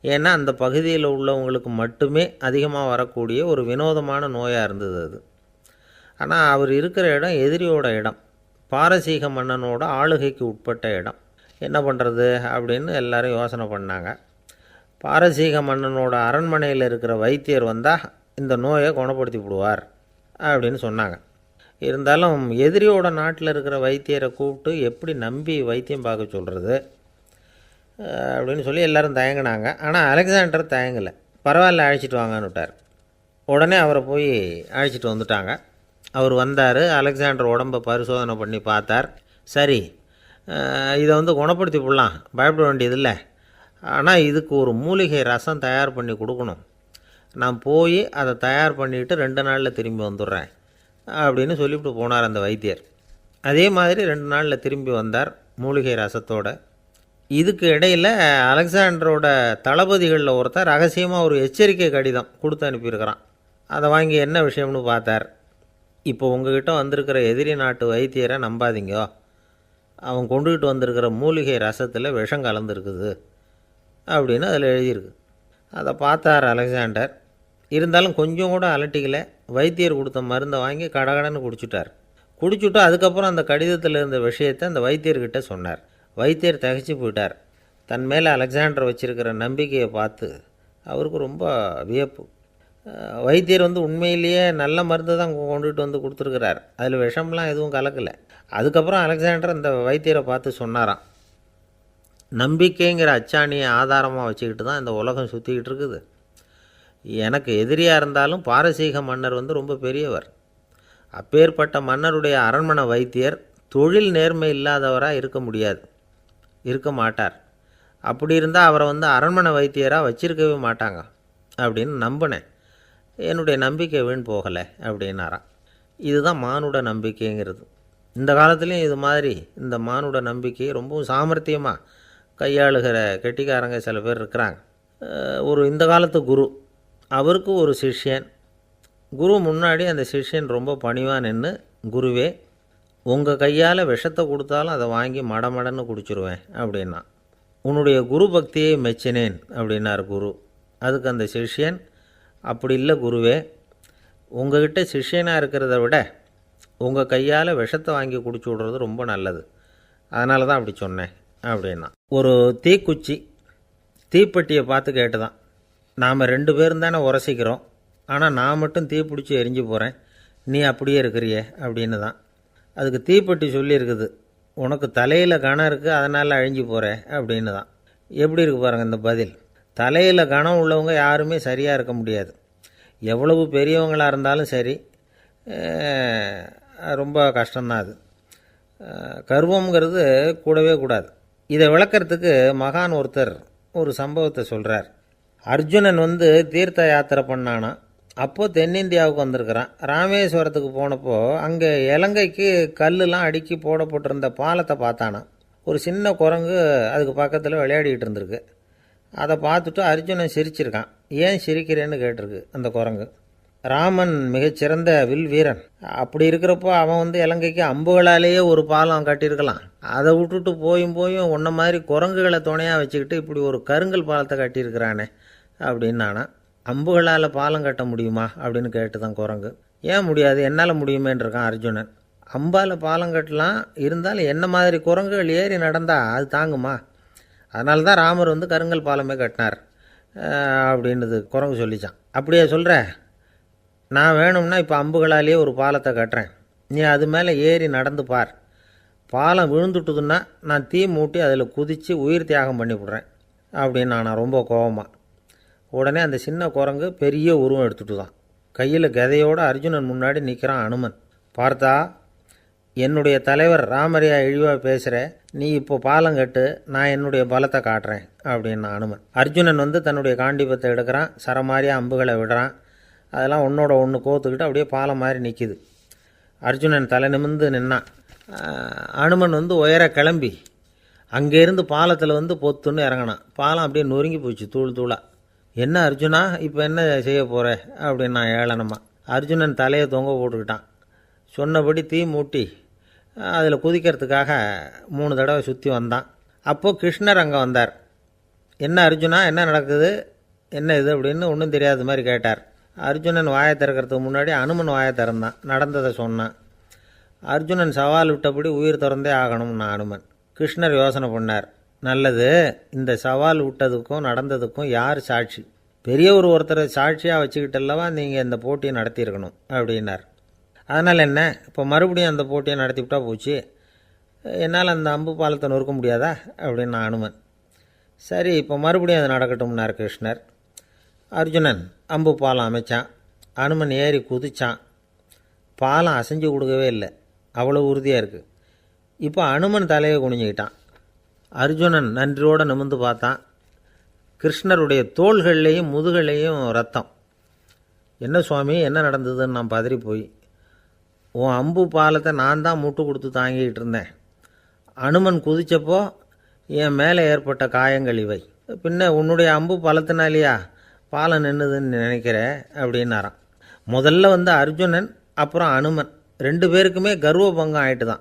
ஏன்னா அந்த பகுதியில் உள்ளவங்களுக்கு மட்டுமே அதிகமாக வரக்கூடிய ஒரு வினோதமான நோயாக இருந்தது அது. ஆனால் அவர் இருக்கிற இடம் எதிரியோட இடம், பாரசீக மன்னனோட ஆளுகைக்கு உட்பட்ட இடம். என்ன பண்ணுறது அப்படின்னு எல்லாரும் யோசனை பண்ணாங்க. பாரசீக மன்னனோட அரண்மனையில் இருக்கிற வைத்தியர் வந்தால் இந்த நோயை குணப்படுத்தி விடுவார் அப்படின்னு சொன்னாங்க. இருந்தாலும் எதிரியோட நாட்டில் இருக்கிற வைத்தியரை கூப்பிட்டு எப்படி நம்பி வைத்தியம் பார்க்க சொல்கிறது அப்படின்னு சொல்லி எல்லோரும் தயங்கினாங்க. ஆனால் அலெக்சாண்டர் தயங்கலை. பரவாயில்ல, அழைச்சிட்டு வாங்கன்னு விட்டார். உடனே அவரை போய் அழைச்சிட்டு வந்துட்டாங்க. அவர் வந்தார். அலெக்சாண்டர் உடம்பை பரிசோதனை பண்ணி பார்த்தார். சரி, இதை குணப்படுத்தி விடலாம், பயப்பட வேண்டியதில்லை. ஆனால் இதுக்கு ஒரு மூலிகை ரசம் தயார் பண்ணி கொடுக்கணும். நான் போய் அதை தயார் பண்ணிவிட்டு 2 நாளில் திரும்பி வந்துடுறேன் அப்படின்னு சொல்லிவிட்டு போனார் அந்த வைத்தியர். அதே மாதிரி 2 நாளில் திரும்பி வந்தார் மூலிகை ரசத்தோடு. இதுக்கு இடையில் அலெக்சாண்டரோட தளபதிகளில் ஒருத்தர் ரகசியமாக ஒரு எச்சரிக்கை கடிதம் கொடுத்து அனுப்பியிருக்கிறான். அதை வாங்கி என்ன விஷயம்னு பார்த்தார். இப்போ உங்ககிட்ட வந்திருக்கிற எதிரி நாட்டு வைத்தியரை நம்பாதீங்க, அவன் கொண்டுகிட்டு வந்திருக்கிற மூலிகை ரசத்தில் விஷம் கலந்துருக்குது அப்படின்னு அதில் எழுதியிருக்கு. அதை பார்த்தார் அலெக்சாண்டர். இருந்தாலும் கொஞ்சம் கூட அலட்டிக்கலை. வைத்தியர் கொடுத்த மருந்தை வாங்கி கடகடன்னு குடிச்சுட்டு அதுக்கப்புறம் அந்த கடிதத்தில் இருந்த விஷயத்தை அந்த வைத்தியர்கிட்ட சொன்னார். வைத்தியர் திகைச்சு போயிட்டார். தன் மேலே அலெக்சாண்டர் வச்சுருக்கிற நம்பிக்கையை பார்த்து அவருக்கு ரொம்ப வியப்பு. வைத்தியர் உண்மையிலேயே நல்ல மருந்து தான் கொண்டுகிட்டு கொடுத்துருக்கிறார், அதில் விஷம்லாம் எதுவும் கலக்கலை. அதுக்கப்புறம் அலெக்சாண்டர் அந்த வைத்தியரை பார்த்து சொன்னாராம், நம்பிக்கைங்கிற அச்சாணியை ஆதாரமாக வச்சுக்கிட்டு தான் இந்த உலகம் சுற்றிக்கிட்டு இருக்குது. எனக்கு எதிரியாக இருந்தாலும் பாரசீக மன்னர் ரொம்ப பெரியவர். அப்பேற்பட்ட மன்னருடைய அரண்மனை வைத்தியர் தொழில் நேர்மை இல்லாதவராக இருக்க மாட்டார். அப்படி இருந்தால் அவரை அரண்மனை வைத்தியராக வச்சிருக்கவே மாட்டாங்க அப்படின்னு நம்பினேன். என்னுடைய நம்பிக்கை வீண் போகலை அப்படின்னாராம். இதுதான் மானுட நம்பிக்கைங்கிறது. இந்த காலத்துலேயும் இது மாதிரி இந்த மானுட நம்பிக்கையை ரொம்பவும் சாமர்த்தியமாக கையாளுகிற கெட்டிக்காரங்க சில பேர் இருக்கிறாங்க. இந்த காலத்து குரு, அவருக்கு ஒரு சிஷ்யன். குரு முன்னாடி அந்த சிஷ்யன் ரொம்ப பணிவாக நின்று, குருவே, உங்கள் கையால் விஷத்தை கொடுத்தாலும் அதை வாங்கி மடமடன்னு குடிச்சிருவேன் அப்படின்னா. உன்னுடைய குரு பக்தியை மெச்சினேன் அப்படின்னார் குரு. அதுக்கு அந்த சிஷ்யன், அப்படி இல்லை குருவே, உங்கள்கிட்ட சிஷ்யனாக இருக்கிறத விட உங்கள் கையால் விஷத்தை வாங்கி குடிச்சு விட்றது ரொம்ப நல்லது, அதனால தான் அப்படி சொன்னேன் அப்படின்னா. ஒரு தீக்குச்சி தீப்பெட்டியை பார்த்து கேட்டுதான், நாம் 2 பேரும் தானே உரசிக்கிறோம், ஆனால் நான் மட்டும் தீ பிடிச்சி எரிஞ்சு போகிறேன், நீ அப்படியே இருக்கிறியே அப்படின்னு தான். அதுக்கு தீப்பெட்டி சொல்லியிருக்குது, உனக்கு தலையில் கணம் இருக்குது அதனால் அழிஞ்சு போகிற அப்படின்னு தான். எப்படி இருக்கு பாருங்கள் இந்த பதில். தலையில் கணம் உள்ளவங்க யாருமே சரியாக இருக்க முடியாது. எவ்வளவு பெரியவங்களாக இருந்தாலும் சரி, ரொம்ப கஷ்டம்தான் அது. கர்வம்ங்கிறது கூடவே கூடாது. இதை விளக்கறதுக்கு மகான் ஒருத்தர் ஒரு சம்பவத்தை சொல்கிறார். அர்ஜுனன் தீர்த்த யாத்திரை பண்ணானா. அப்போது தென்னிந்தியாவுக்கு வந்திருக்கிறான். ராமேஸ்வரத்துக்கு போனப்போ அங்கே இலங்கைக்கு கல்லுலாம் அடுக்கி போடப்பட்டிருந்த பாலத்தை பார்த்தானா. ஒரு சின்ன குரங்கு அதுக்கு பக்கத்தில் விளையாடிக்கிட்டு இருந்திருக்கு. அதை பார்த்துட்டு அர்ஜுனன் சிரிச்சிருக்கான். ஏன் சிரிக்கிறேன்னு கேட்டிருக்கு அந்த குரங்கு. ராமன் மிகச்சிறந்த வில் வீரன். அப்படி இருக்கிறப்போ அவன் இலங்கைக்கு அம்புகளாலேயே ஒரு பாலம் கட்டியிருக்கலாம். அதை விட்டுட்டு போயும் உன்ன மாதிரி குரங்குகளை துணையாக வச்சுக்கிட்டு இப்படி ஒரு கருங்கல் பாலத்தை கட்டியிருக்கிறானே அப்படின்னானா. அம்புகளால் பாலம் கட்ட முடியுமா அப்படின்னு கேட்டு தான் குரங்கு. ஏன் முடியாது, என்னால் முடியுமேன்னு இருக்கான் அர்ஜுனன். அம்பால் பாலம் கட்டலாம், இருந்தாலும் என்ன மாதிரி குரங்குகள் ஏறி நடந்தால் அது தாங்குமா? அதனால தான் ராமர் கருங்கல் பாலமே கட்டினார் அப்படின்னுது குரங்கு சொல்லிச்சான். அப்படியே சொல்கிற, நான் வேணும்னா இப்போ அம்புகளாலேயே ஒரு பாலத்தை கட்டுறேன், நீ அது மேலே ஏறி நடந்து பார். பாலம் விழுந்துட்டுதுன்னா நான் தீ மூட்டி அதில் குதித்து உயிர் தியாகம் பண்ணிவிடுறேன் அப்படின்னு நான் ரொம்ப கோபமாக. உடனே அந்த சின்ன குரங்கு பெரிய உருவம் எடுத்துட்டு தான் கையில் கதையோடு அர்ஜுனன் முன்னாடி நிற்கிறான் அனுமன். பார்த்தா, என்னுடைய தலைவர் ராமரையா இழிவாக பேசுகிற, நீ இப்போ பாலம் கட்டு, நான் என்னுடைய பலத்தை காட்டுறேன் அப்படின்னு அனுமன். அர்ஜுனன் தன்னுடைய காண்டிபத்தை எடுக்கிறான், சரமாரியாக அம்புகளை விடுறான். அதெல்லாம் ஒன்றோட ஒன்று கோத்துக்கிட்டு அப்படியே பாலம் மாதிரி நிற்கிது. அர்ஜுனன் தலை நிமிர்ந்து நின்னான். அனுமன் உயர கிளம்பி அங்கேருந்து பாலத்தில் பொத்துன்னு இறங்கினான். பாலம் அப்படியே நொறுங்கி போச்சு தூள் தூளாக. என்ன அர்ஜுனா, இப்போ என்ன செய்ய போகிற அப்படின்னு நான் ஏளனமா. அர்ஜுனன் தலையை தொங்க போட்டுக்கிட்டான். சொன்னபடி தீ மூட்டி அதில் குதிக்கிறதுக்காக 3 தடவை சுற்றி வந்தான். அப்போது கிருஷ்ணர் அங்கே வந்தார். என்ன அர்ஜுனா, என்ன நடக்குது, என்ன இது அப்படின்னு ஒன்றும் தெரியாத மாதிரி கேட்டார். அர்ஜுனன் வாயை திறக்கிறதுக்கு முன்னாடி அனுமன் வாயை திறந்தான், நடந்ததை சொன்னான். அர்ஜுனன் சவால் விட்டபடி உயிர் திறந்தே ஆகணும்னா அனுமன். கிருஷ்ணர் யோசனை பண்ணார். நல்லது, இந்த சவால் விட்டதுக்கும் நடந்ததுக்கும் யார் சாட்சி? பெரியவர் ஒருத்தரை சாட்சியாக வச்சுக்கிட்டல்லவா நீங்கள் இந்த போட்டியை நடத்தியிருக்கணும் அப்படின்னார். அதனால் என்ன, இப்போ மறுபடியும் அந்த போட்டியை நடத்திவிட்டா போச்சு, என்னால் அந்த அம்பு பாலத்தை நொறுக்க முடியாதா அப்படின்னு அனுமன். சரி, இப்போ மறுபடியும் அது நடக்கட்டும்னார் கிருஷ்ணர். அர்ஜுனன் அம்பு பாலம் அமைச்சான். அனுமன் ஏறி குதிச்சான். பாலம் அசைஞ்சு கொடுக்கவே இல்லை, அவ்வளோ உறுதியாக இருக்குது. இப்போ அனுமன் தலையை குனிஞ்சிக்கிட்டான். அர்ஜுனன் நன்றியோடு நிமிர்ந்து பார்த்தான். கிருஷ்ணருடைய தோள்கள்லேயும் முதுகள்லேயும் ரத்தம். என்ன சுவாமி, என்ன நடந்ததுன்னு நான் பதறி போய், உன் அம்பு பாலத்தை நான் தான் முட்டு கொடுத்து தாங்கிக்கிட்டு இருந்தேன். அனுமன் குதித்தப்போ என் மேலே ஏற்பட்ட காயங்கள் இவை. பின்ன உன்னுடைய அம்பு பலத்தினாலேயா பாலம் நின்றுதுன்னு நினைக்கிற அப்படின்னாரான். முதல்ல அர்ஜுனன், அப்புறம் அனுமன் 2 பேருக்குமே கர்வ பங்கம் ஆகிட்டு தான்.